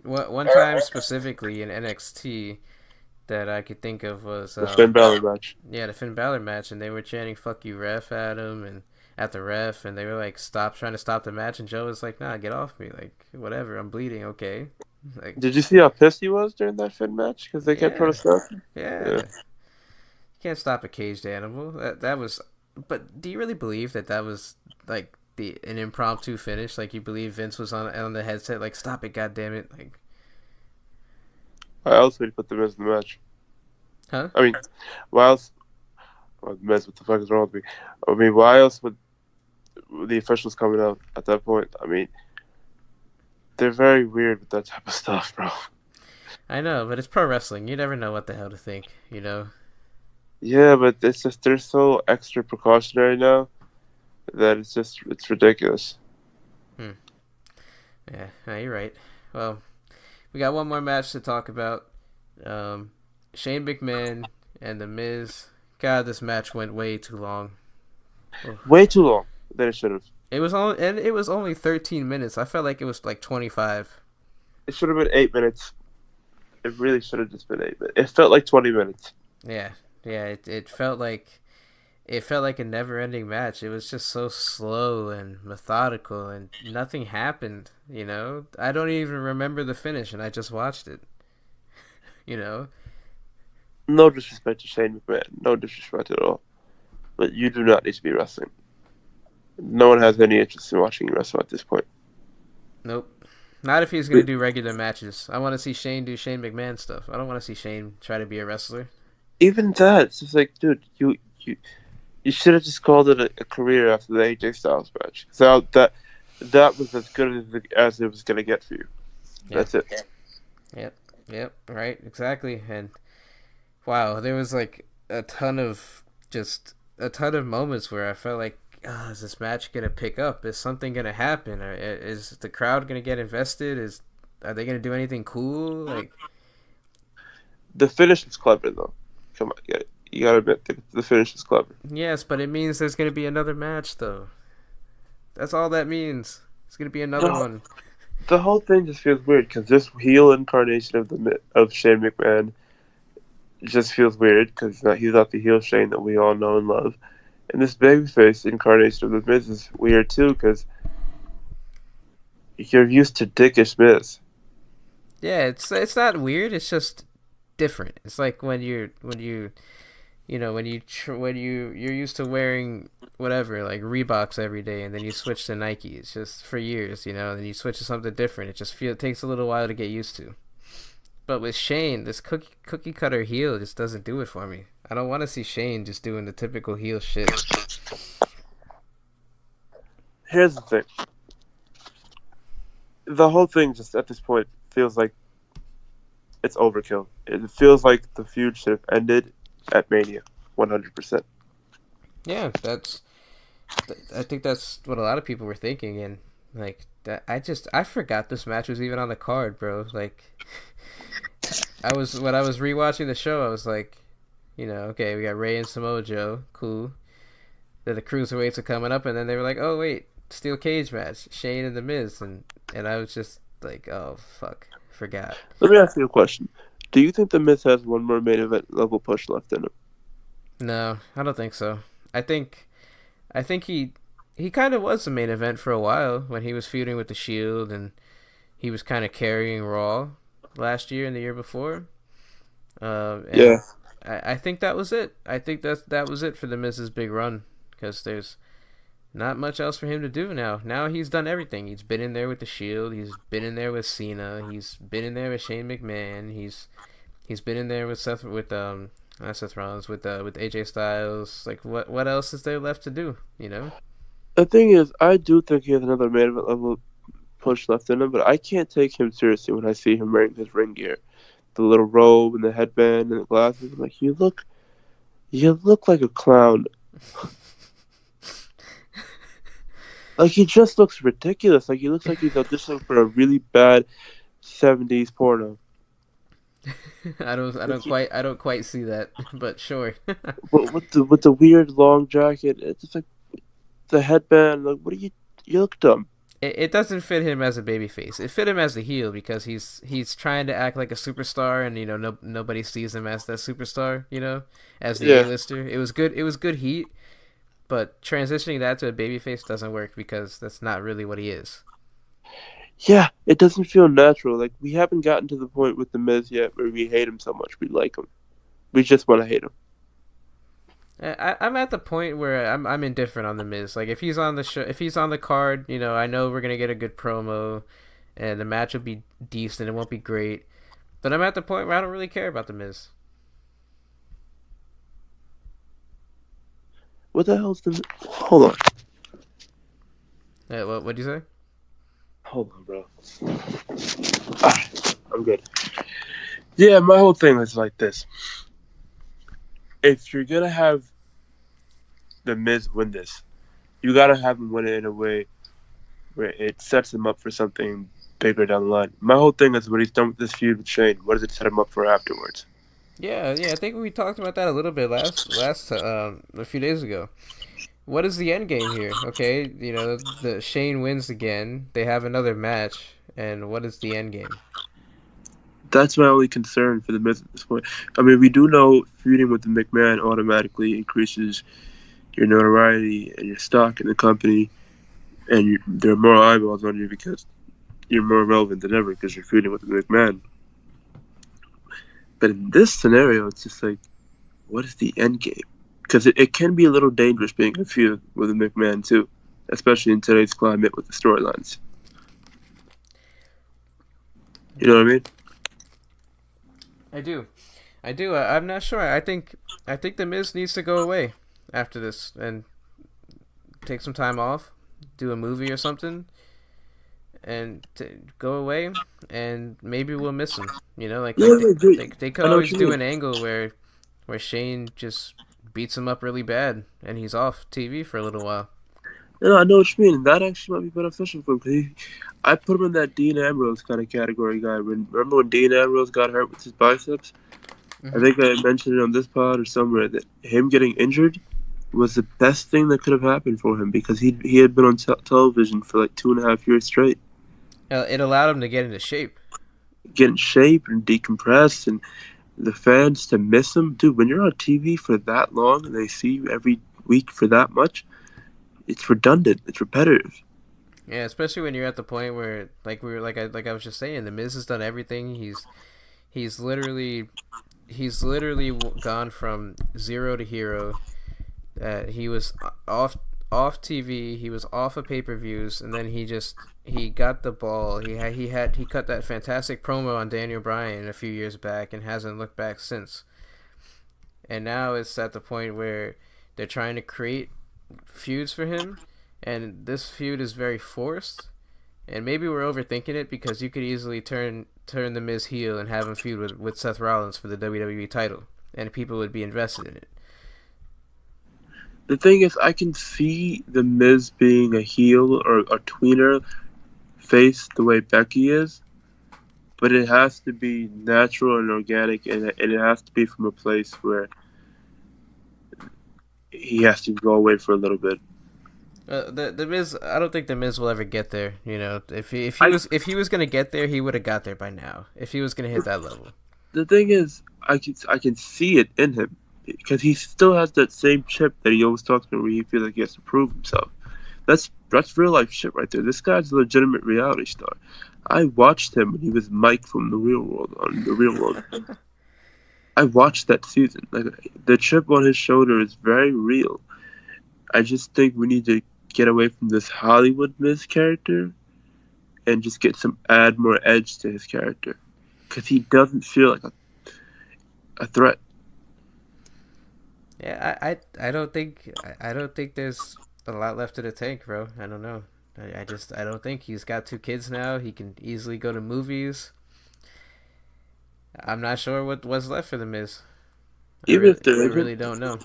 One time specifically in NXT that I could think of was the Finn Balor match. Yeah, the Finn Balor match, and they were chanting "fuck you, ref" at him and at the ref, and they were like trying to stop the match, and Joe was like, "Nah, get off me, like whatever, I'm bleeding, okay." Like, did you see how pissed he was during that Finn match? Because they kept trying to stop him? Yeah. You can't stop a caged animal. That was... But do you really believe that was, like, an impromptu finish? Like, you believe Vince was on the headset, like, stop it, goddammit? Like... Why else would he put the Miz in the match? Huh? I mean, why else... Oh, Miz, what the fuck is wrong with me? I mean, why else would the officials coming out at that point? I mean... They're very weird with that type of stuff, bro. I know, but it's pro wrestling. You never know what the hell to think, you know? Yeah, but it's just, they're so extra precautionary now that it's ridiculous. Yeah, no, you're right. Well, we got one more match to talk about. Shane McMahon and The Miz. God, this match went way too long. Way too long than it should have. It was only 13 minutes. I felt like it was like 25. It should have been 8 minutes. It really should have just been 8 minutes. It felt like 20 minutes. Yeah. It felt like a never-ending match. It was just so slow and methodical, and nothing happened. You know, I don't even remember the finish, and I just watched it. You know. No disrespect to Shane McMahon. No disrespect at all. But you do not need to be wrestling. No one has any interest in watching you wrestle at this point. Nope. Not if he's going to do regular matches. I want to see Shane do Shane McMahon stuff. I don't want to see Shane try to be a wrestler. Even that, it's just like, dude, you should have just called it a career after the AJ Styles match. So that was as good as it was going to get for you. Yep. That's it. Yep. Right. Exactly. And wow, there was like a ton of moments where I felt like, is this match gonna pick up? Is something gonna happen? Or is the crowd gonna get invested? Are they gonna do anything cool? Like, the finish is clever though. Come on, you gotta admit the finish is clever. Yes, but it means there's gonna be another match though. That's all that means. It's gonna be another one. The whole thing just feels weird because this heel incarnation of Shane McMahon it just feels weird because he's not the heel Shane that we all know and love. And this babyface incarnation of the Miz is weird too because you're used to dickish Miz. Yeah, it's not weird. It's just different. It's like when you're used to wearing whatever, like Reeboks every day, and then you switch to Nikes just for years, and then you switch to something different. It takes a little while to get used to. But with Shane, this cookie cutter heel just doesn't do it for me. I don't want to see Shane just doing the typical heel shit. Here's the thing. The whole thing just at this point feels like it's overkill. It feels like the feud should have ended at Mania, 100%. Yeah, I think that's what a lot of people were thinking, and like that, I forgot this match was even on the card, bro. Like, when I was rewatching the show, I was like, okay, we got Rey and Samoa Joe, cool. Then the cruiserweights are coming up, and then they were like, oh wait, steel cage match, Shane and the Miz, and I was just like, oh fuck, forgot. Let me ask you a question. Do you think the Miz has one more main event level push left in him? No, I don't think so. I think he kind of was the main event for a while when he was feuding with the Shield, and he was kind of carrying Raw last year and the year before. Yeah. I think that was it. I think that was it for the Miz's big run, because there's not much else for him to do now. Now he's done everything. He's been in there with the Shield. He's been in there with Cena. He's been in there with Shane McMahon. He's been in there with not Seth Rollins, with AJ Styles. Like, what else is there left to do? The thing is, I do think he has another main event level push left in him, but I can't take him seriously when I see him wearing his ring gear, the little robe and the headband and the glasses. I'm like, you look like a clown. Like, he just looks ridiculous. Like, he looks like he's auditioning for a really bad 70s porno. I don't quite see that, but sure. But with the weird long jacket, it's just like the headband. Like, what are you look dumb. It doesn't fit him as a babyface. It fit him as a heel because he's trying to act like a superstar, and nobody sees him as that superstar. As the A-lister. It was good heat, but transitioning that to a babyface doesn't work because that's not really what he is. Yeah, it doesn't feel natural. Like, we haven't gotten to the point with the Miz yet where we hate him so much we like him. We just want to hate him. I'm at the point where I'm indifferent on the Miz. Like, if he's on the show, if he's on the card, I know we're gonna get a good promo, and the match will be decent. It won't be great, but I'm at the point where I don't really care about the Miz. What the hell's the? Hold on. Hey, what'd you say? Hold on, bro. I'm good. Yeah, my whole thing is like this. If you're going to have the Miz win this, you got to have him win it in a way where it sets him up for something bigger down the line. My whole thing is when he's done with this feud with Shane, what does it set him up for afterwards? Yeah, I think we talked about that a little bit last a few days ago. What is the end game here? Okay, the Shane wins again. They have another match, and what is the end game? That's my only concern for the Miz at this point. I mean, we do know feuding with the McMahon automatically increases your notoriety and your stock in the company, and there are more eyeballs on you because you're more relevant than ever because you're feuding with the McMahon. But in this scenario, it's just like, what is the end game? Because it can be a little dangerous being a feud with a McMahon too, especially in today's climate with the storylines. You know what I mean? I do. I'm not sure. I think the Miz needs to go away after this and take some time off, do a movie or something, and go away. And maybe we'll miss him. They could always do an angle where Shane just beats him up really bad and he's off TV for a little while. Yeah, I know what you mean. That actually might be beneficial for him. I put him in that Dean Ambrose kind of category guy. Remember when Dean Ambrose got hurt with his biceps? Mm-hmm. I think I mentioned it on this pod or somewhere that him getting injured was the best thing that could have happened for him because he had been on television for like 2.5 years straight. It allowed him to get into shape. Get in shape and decompress, and the fans to miss him, dude. When you're on TV for that long and they see you every week for that much, it's redundant. It's repetitive. Yeah, especially when you're at the point where, like I was just saying, the Miz has done everything. He's literally gone from zero to hero. He was off TV. He was off of pay-per-views, and then he got the ball. He cut that fantastic promo on Daniel Bryan a few years back and hasn't looked back since. And now it's at the point where they're trying to create feuds for him, and this feud is very forced. And maybe we're overthinking it because you could easily turn the Miz heel and have him feud with Seth Rollins for the WWE title, and people would be invested in it. The thing is, I can see the Miz being a heel or a tweener face the way Becky is, but it has to be natural and organic, and it has to be from a place where he has to go away for a little bit. The Miz, I don't think the Miz will ever get there. You know, if he was gonna get there, he would have got there by now. If he was gonna hit that level. The thing is, I can see it in him because he still has that same chip that he always talks about, where he feels like he has to prove himself. That's real life shit right there. This guy's a legitimate reality star. I watched him when he was Mike from The Real World on The Real World. I watched that season. Like, the chip on his shoulder is very real. I just think we need to get away from this Hollywood Miz character and just add more edge to his character, because he doesn't feel like a threat. Yeah, I don't think there's a lot left in the tank, bro. I don't know. I don't think he's got 2 kids now. He can easily go to movies. I'm not sure what's left for the Miz. I really don't know.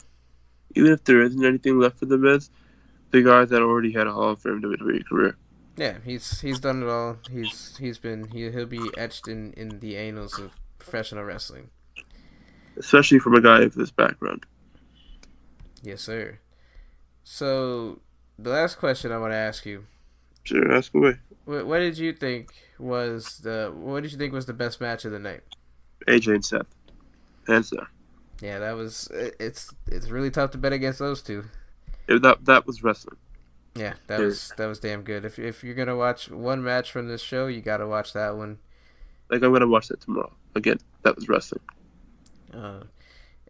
Even if there isn't anything left for the Miz, the guy that already had a Hall of Fame WWE career. Yeah, he's done it all. He'll be etched in the annals of professional wrestling. Especially from a guy of this background. Yes, sir. So, the last question I want to ask you. Sure, ask away. What did you think was the best match of the night? AJ and Seth. Hands down. Yeah, it's really tough to bet against those two. That was wrestling. Yeah, that was damn good. If you're gonna watch one match from this show, you gotta watch that one. Like, I'm gonna watch that tomorrow. Again, that was wrestling.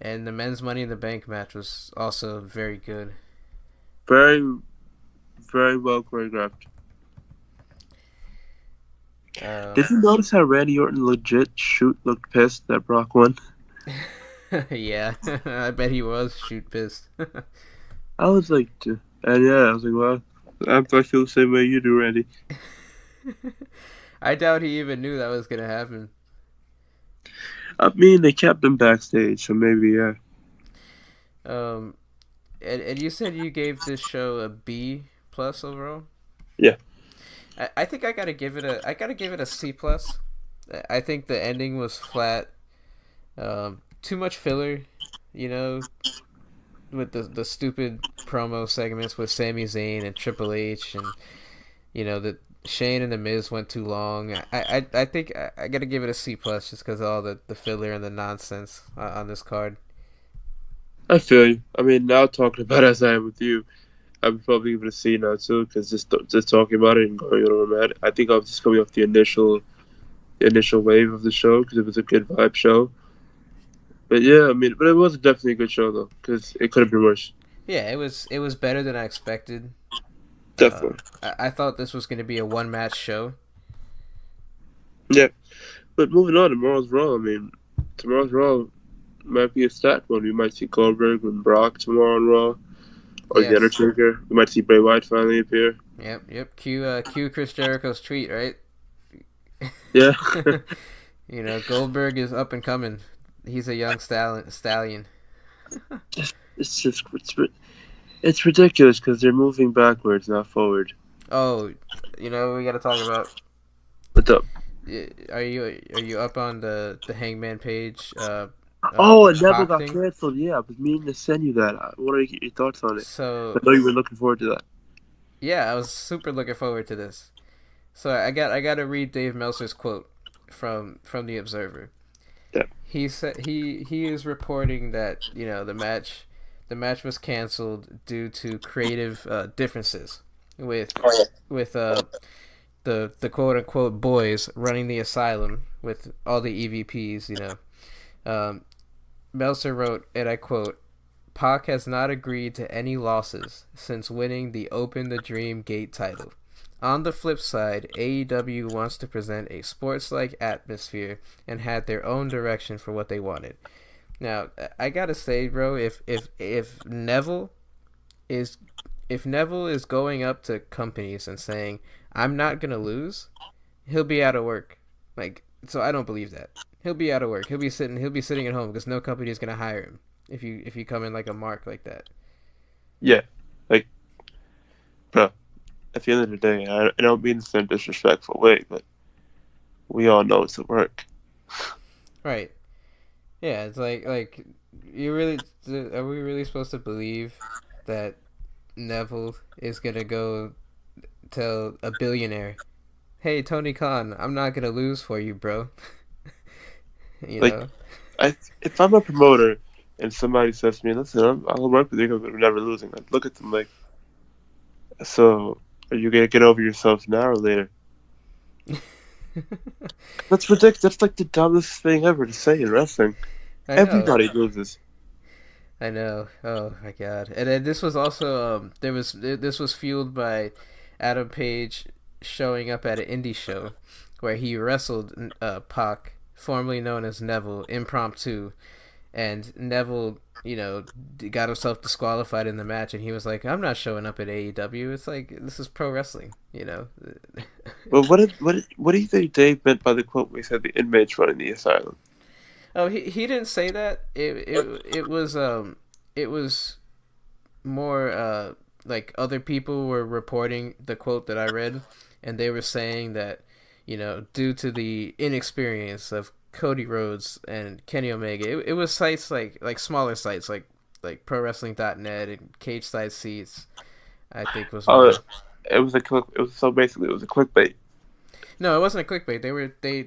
And the men's Money in the Bank match was also very good. Very, very well choreographed. Did you notice how Randy Orton legit looked pissed that Brock won? Yeah, I bet he was pissed. I was like, well, I feel the same way you do, Randy. I doubt he even knew that was gonna happen. I mean, they kept him backstage, so maybe, yeah. And you said you gave this show a B+ overall? Yeah. I think I gotta give it a C+. I think the ending was flat. Too much filler, with the stupid promo segments with Sami Zayn and Triple H, and the Shane and the Miz went too long. I think I gotta give it a C+ just because of all the filler and the nonsense on this card. I feel you. I mean, now talking about it as I am with you, I would probably give it a C now too, because just talking about it and going over mad. I think I was just coming off the initial wave of the show because it was a good vibe show. But yeah, I mean, but it was definitely a good show though, because it could have been worse. Yeah, it was better than I expected. Definitely. I thought this was going to be a one-match show. Yeah, but moving on, tomorrow's Raw. I mean, tomorrow's Raw might be a stacked one. We might see Goldberg and Brock tomorrow on Raw, or The Undertaker. We might see Bray Wyatt finally appear. Yep. Cue Chris Jericho's tweet, right? Yeah. Goldberg is up and coming. He's a young stallion. It's ridiculous because they're moving backwards, not forward. Oh, we got to talk about. What's up? Are you up on the Hangman page? It never got canceled. Yeah, I was meaning to send you that. What are your thoughts on it? So I know you were looking forward to that. Yeah, I was super looking forward to this. So I got to read Dave Meltzer's quote from the Observer. Yeah. He said he is reporting that the match was canceled due to creative differences with with the quote unquote boys running the asylum with all the EVPs. Meltzer wrote, and I quote, Pac has not agreed to any losses since winning the Open the Dream Gate title. On the flip side, AEW wants to present a sports-like atmosphere and had their own direction for what they wanted. Now, I gotta say, bro, if Neville is going up to companies and saying, "I'm not gonna lose," he'll be out of work. So I don't believe that. He'll be out of work. He'll be sitting at home because no company is gonna hire him if you come in like a mark like that. Yeah, like, bro. At the end of the day, I don't mean this in a disrespectful way, but we all know it's at work. Right. Yeah, it's like you really are we really supposed to believe that Neville is gonna go tell a billionaire, "Hey, Tony Khan, I'm not gonna lose for you, bro." you Like, know? if I'm a promoter and somebody says to me, "Listen, I'll work with you, but we're never losing," I'd look at them like, "So, are you gonna get over yourself now or later?" That's ridiculous. That's like the dumbest thing ever to say in wrestling. I know. Everybody loses. I know. Oh my god! And then this was also this was fueled by Adam Page showing up at an indie show where he wrestled Pac, formerly known as Neville, impromptu, and Neville, got himself disqualified in the match, and he was like, "I'm not showing up at AEW. It's like this is pro wrestling, But what do you think Dave meant by the quote where he said the inmates running the asylum? Oh, he didn't say that. It was more like other people were reporting the quote that I read, and they were saying that due to the inexperience of Cody Rhodes and Kenny Omega, it was sites like smaller sites like ProWrestling.net and Cage Side Seats, I think was one. It was a click. It was so basically it was a clickbait. No, it wasn't a clickbait.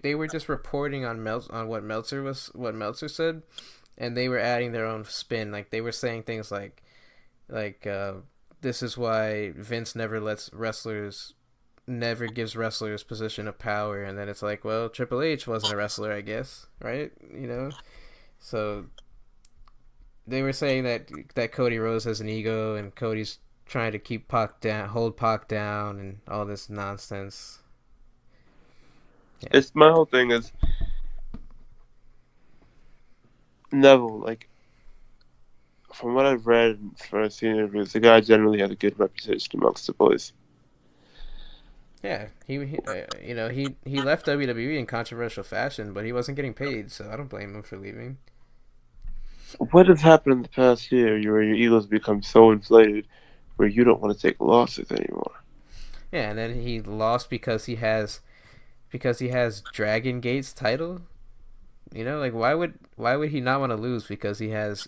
They were just reporting on what Meltzer said, and they were adding their own spin. Like they were saying things like this is why Vince never gives wrestlers position of power, and then it's like, well, Triple H wasn't a wrestler, I guess, right? So they were saying that Cody Rhodes has an ego, and Cody's trying to keep hold Pac down, and all this nonsense. Yeah. It's my whole thing is Neville. Like from what I've read and from I've seen interviews, the guy generally has a good reputation amongst the boys. Yeah, he left WWE in controversial fashion, but he wasn't getting paid, so I don't blame him for leaving. What has happened in the past year where your egos become so inflated where you don't want to take losses anymore? Yeah, and then he lost because he has Dragon Gate's title. Like why would he not want to lose because he has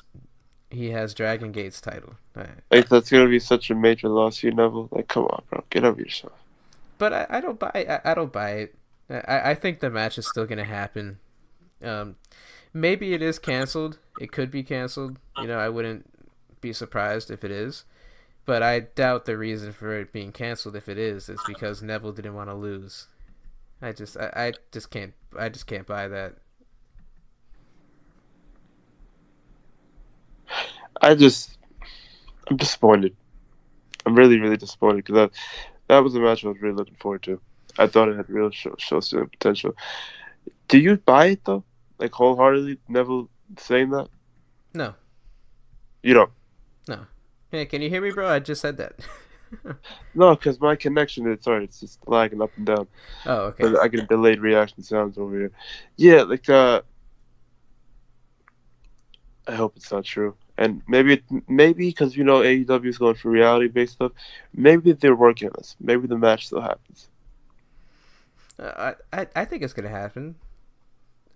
Dragon Gate's title? Right. Like that's gonna be such a major loss, you Neville. Like come on, bro, get over yourself. But I don't buy it. I think the match is still gonna happen. Maybe it is canceled. It could be canceled. I wouldn't be surprised if it is. But I doubt the reason for it being canceled if it is because Neville didn't want to lose. I just can't buy that. I'm disappointed. I'm really, really disappointed because that was a match I was really looking forward to. I thought it had real show stealing potential. Do you buy it though? Like wholeheartedly, Neville saying that? No. You don't? No. Hey, can you hear me, bro? I just said that. No, because my connection is it's just lagging up and down. Oh, okay. But I get delayed reaction sounds over here. Yeah, like I hope it's not true. And maybe because AEW is going for reality based stuff. Maybe they're working on this. Maybe the match still happens. I think it's gonna happen.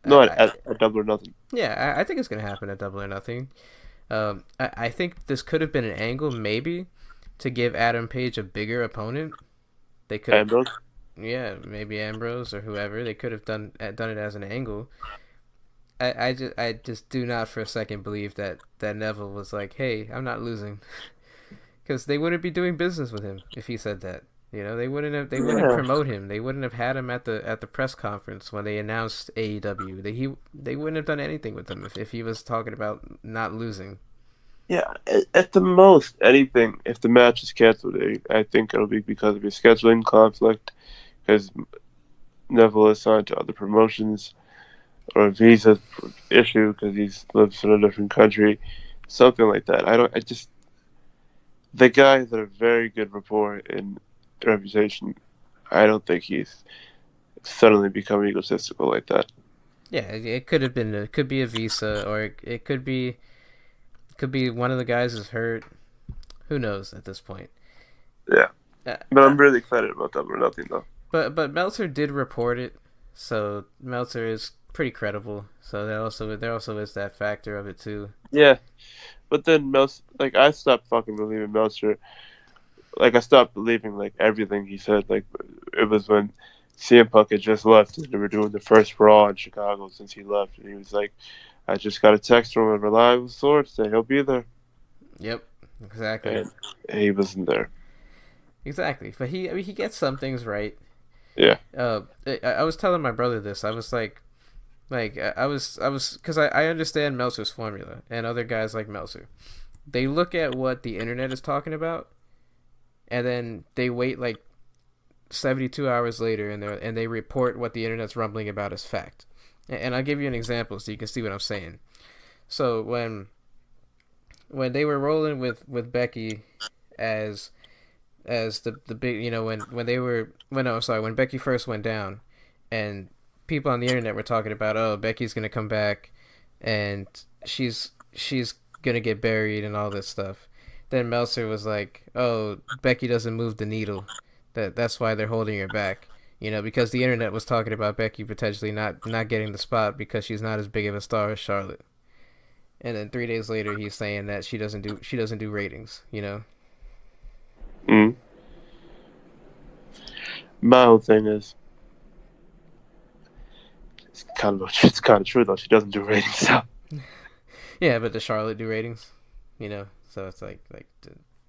No, at Double or Nothing. Yeah, I think it's gonna happen at Double or Nothing. I think this could have been an angle maybe to give Adam Page a bigger opponent. They could Ambrose. Yeah, maybe Ambrose or whoever. They could have done it as an angle. I just do not for a second believe that Neville was like, hey, I'm not losing, because they wouldn't be doing business with him if he said that. They wouldn't Yeah, promote him. They wouldn't have had him at the press conference when they announced AEW. They wouldn't have done anything with him if he was talking about not losing. yeah. At the most, anything. If the match is canceled, I think it'll be because of a scheduling conflict, because Neville is signed to other promotions, or a visa issue because he lives in a different country, something like that. I don't. I just the guy has a very good rapport and reputation. I don't think he's suddenly become egotistical like that. Yeah, it could have been. It could be a visa, or it could be one of the guys is hurt. Who knows at this point? Yeah, Uh, but uh, I'm really excited about that. Or nothing though. but Meltzer did report it, so Meltzer is pretty credible. So there also is that factor of it too. Yeah, but then Meltzer, like I stopped fucking believing Meltzer. Like I stopped believing like everything he said. Like it was when CM Punk had just left and they were doing the first Raw in Chicago since he left, and he was like, "I just got a text from a reliable source that he'll be there," Yep, exactly, and he wasn't there. exactly. But he gets some things right. Yeah. I was telling my brother this. I was I was because I understand Meltzer's formula and other guys like Meltzer. They look at what the internet is talking about, and then they wait like 72 hours later, and they report what the internet's rumbling about as fact. And I'll give you an example so you can see what I'm saying. So when they were rolling with Becky as the big, when Becky first went down, and people on the internet were talking about, oh, Becky's gonna come back, and she's gonna get buried and all this stuff. Then Meltzer was like, oh, Becky doesn't move the needle. That's why they're holding her back. Because the internet was talking about Becky potentially not getting the spot because she's not as big of a star as Charlotte. And then 3 days later, he's saying that she doesn't do ratings. Mm. My whole thing is it's kind of true though. She doesn't do ratings. So. Yeah, but does Charlotte do ratings? So it's like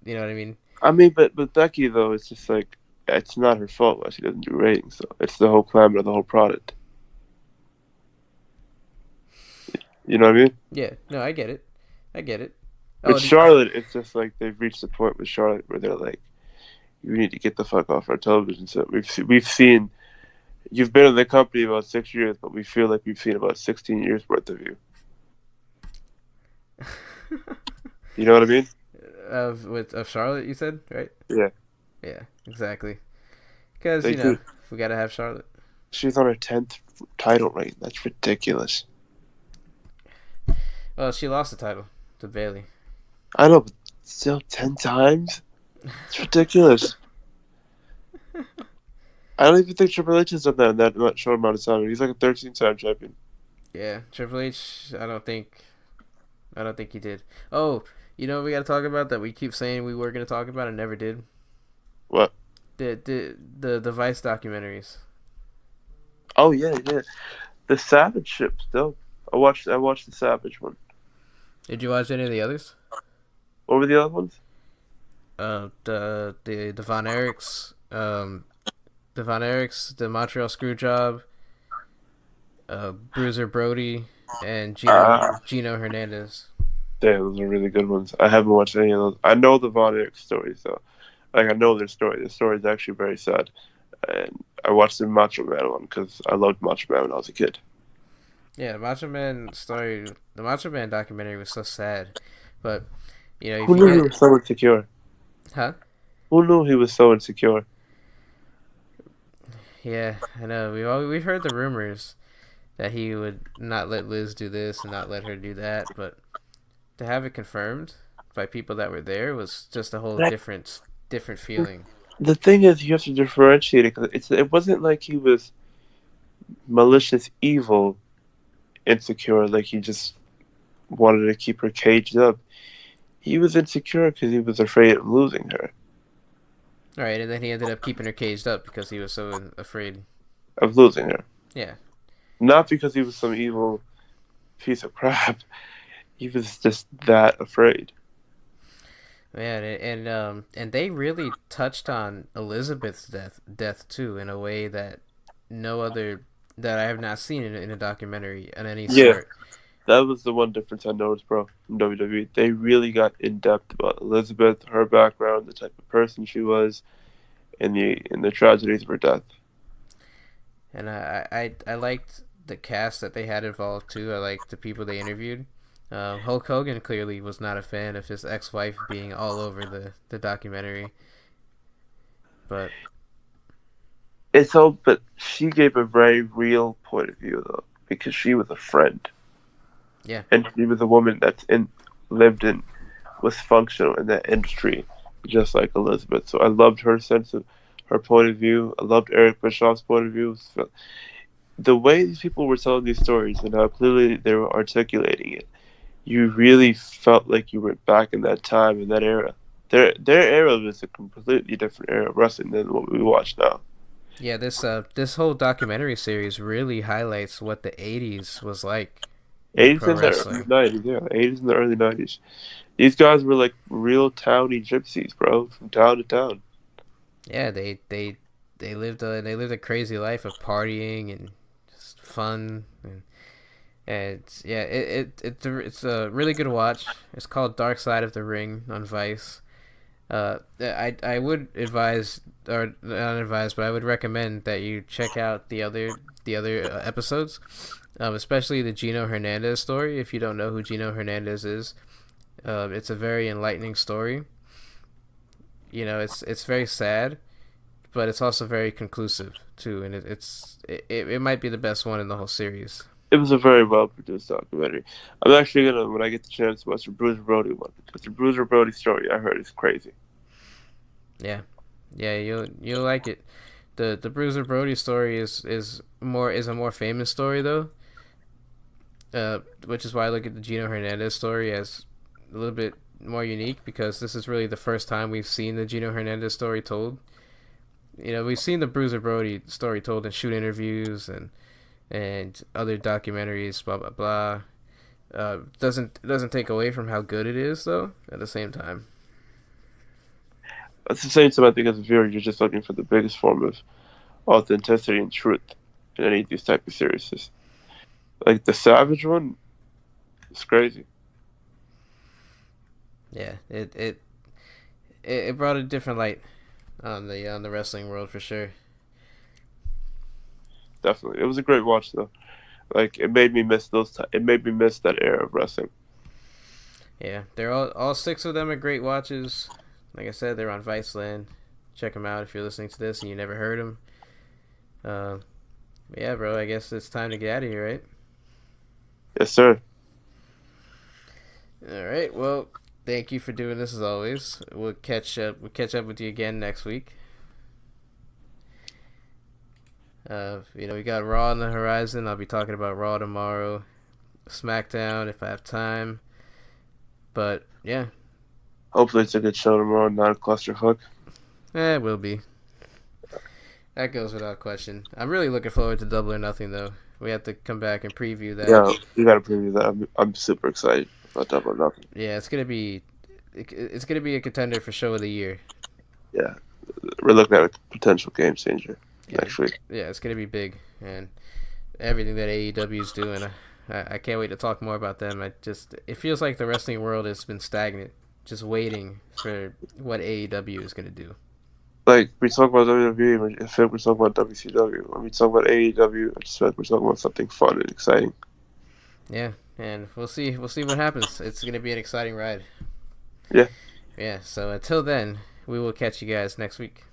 you know what I mean? I mean, but Becky though, it's just like it's not her fault why she doesn't do ratings. So it's the whole climate of the whole product. You know what I mean? Yeah, no, I get it. With Oh, Charlotte, it's just like they've reached the point with Charlotte where they're like, "You need to get the fuck off our television set." We've seen you've been in the company about 6 years, but we feel like we've seen about 16 years worth of you. You know what I mean? of Charlotte, you said, right? Yeah. Yeah, exactly. Because They do. we gotta have Charlotte. She's on her 10th title reign. That's ridiculous. Well, she lost the title to Bailey. I know, but still 10 times? It's ridiculous. I don't even think Triple H has done that in that short amount of time. He's like a 13-time champion. Yeah, Triple H. I don't think he did. Oh, what we gotta talk about that we keep saying we were gonna talk about and never did? What? The Vice documentaries. Oh yeah. The Savage ship's dope. I watched the Savage one. Did you watch any of the others? What were the other ones? The Von Erichs, the Montreal Screwjob, Bruiser Brody, and Gino Hernandez. Damn, those are really good ones. I haven't watched any of those. I know the Von Erich stories though. Like I know their story. Their story is actually very sad. And I watched the Macho Man one because I loved Macho Man when I was a kid. Yeah, the Macho Man documentary was so sad, but Who knew he was so insecure? Huh? Who knew he was so insecure? Yeah, I know. We've heard the rumors that he would not let Liz do this and not let her do that, but to have it confirmed by people that were there was just a whole different feeling. The thing is, you have to differentiate it because it wasn't like he was malicious, evil, insecure. Like he just wanted to keep her caged up. He was insecure because he was afraid of losing her. All right, and then he ended up keeping her caged up because he was so afraid of losing her. Yeah. Not because he was some evil piece of crap. He was just that afraid. Man, and they really touched on Elizabeth's death too, in a way that no other that I have not seen in a documentary of any Yeah, sort. that was the one difference I noticed, bro, from WWE. They really got in depth about Elizabeth, her background, the type of person she was, and the tragedies of her death. And I liked the cast that they had involved too. I liked the people they interviewed. Hulk Hogan clearly was not a fan of his ex-wife being all over the documentary, but But she gave a very real point of view though, because she was a friend, yeah, and she was a woman lived in, was functional in that industry, just like Elizabeth. So I loved her sense of her point of view. I loved Eric Bischoff's point of view. So the way these people were telling these stories and how clearly they were articulating it, you really felt like you were back in that time, in that era. Their era was a completely different era of wrestling than what we watch now. yeah. This whole documentary series really highlights what the '80s was like in 80s pro and the early wrestling. 90s, yeah. 80s and the early 90s. These guys were like real towny gypsies, bro, from town to town. Yeah, they lived a crazy life of partying and just fun and yeah, it's a really good watch. It's called Dark Side of the Ring on Vice. I would advise, or not advise, but I would recommend that you check out the other episodes, especially the Gino Hernandez story. If you don't know who Gino Hernandez is, it's a very enlightening story. It's very sad, but it's also very conclusive too, and it might be the best one in the whole series. It was a very well produced documentary. I'm actually gonna, when I get the chance, watch the Bruiser Brody one, because the Bruiser Brody story I heard is crazy. Yeah, yeah, you'll like it. The Bruiser Brody story is a more famous story though, which is why I look at the Gino Hernandez story as a little bit more unique, because this is really the first time we've seen the Gino Hernandez story told. We've seen the Bruiser Brody story told in shoot interviews and other documentaries, blah blah blah. Doesn't take away from how good it is though. At the same time, At the same time, I think as a viewer, you're just looking for the biggest form of authenticity and truth in any of these type of series. Like the Savage one, it's crazy. yeah, it brought a different light on the wrestling world for sure. Definitely, it was a great watch though. Like it made me miss It made me miss that era of wrestling. Yeah, they're all six of them are great watches. Like I said, they're on Viceland. Check them out if you're listening to this and you never heard them. Yeah, bro. I guess it's time to get out of here, right? Yes, sir. All right. Well, thank you for doing this as always. We'll catch up. We'll catch up with you again next week. We got Raw on the horizon. I'll be talking about Raw tomorrow, SmackDown if I have time. But yeah, Hopefully, it's a good show tomorrow, not a clusterfuck. it will be. That goes without question. I'm really looking forward to Double or Nothing, though. We have to come back and preview that. Yeah, we gotta preview that. I'm super excited about Double or Nothing. Yeah, it's gonna be a contender for Show of the Year. Yeah, we're looking at a potential game changer Yeah. next week. Yeah, it's gonna be big, and everything that AEW is doing, I can't wait to talk more about them. It feels like the wrestling world has been stagnant, just waiting for what AEW is gonna do. Like we talk about WWE, I feel like we're talking about WCW. When we talk about AEW, I just feel like we're talking about something fun and exciting. Yeah, and we'll see what happens. It's gonna be an exciting ride. Yeah. Yeah. So until then, we will catch you guys next week.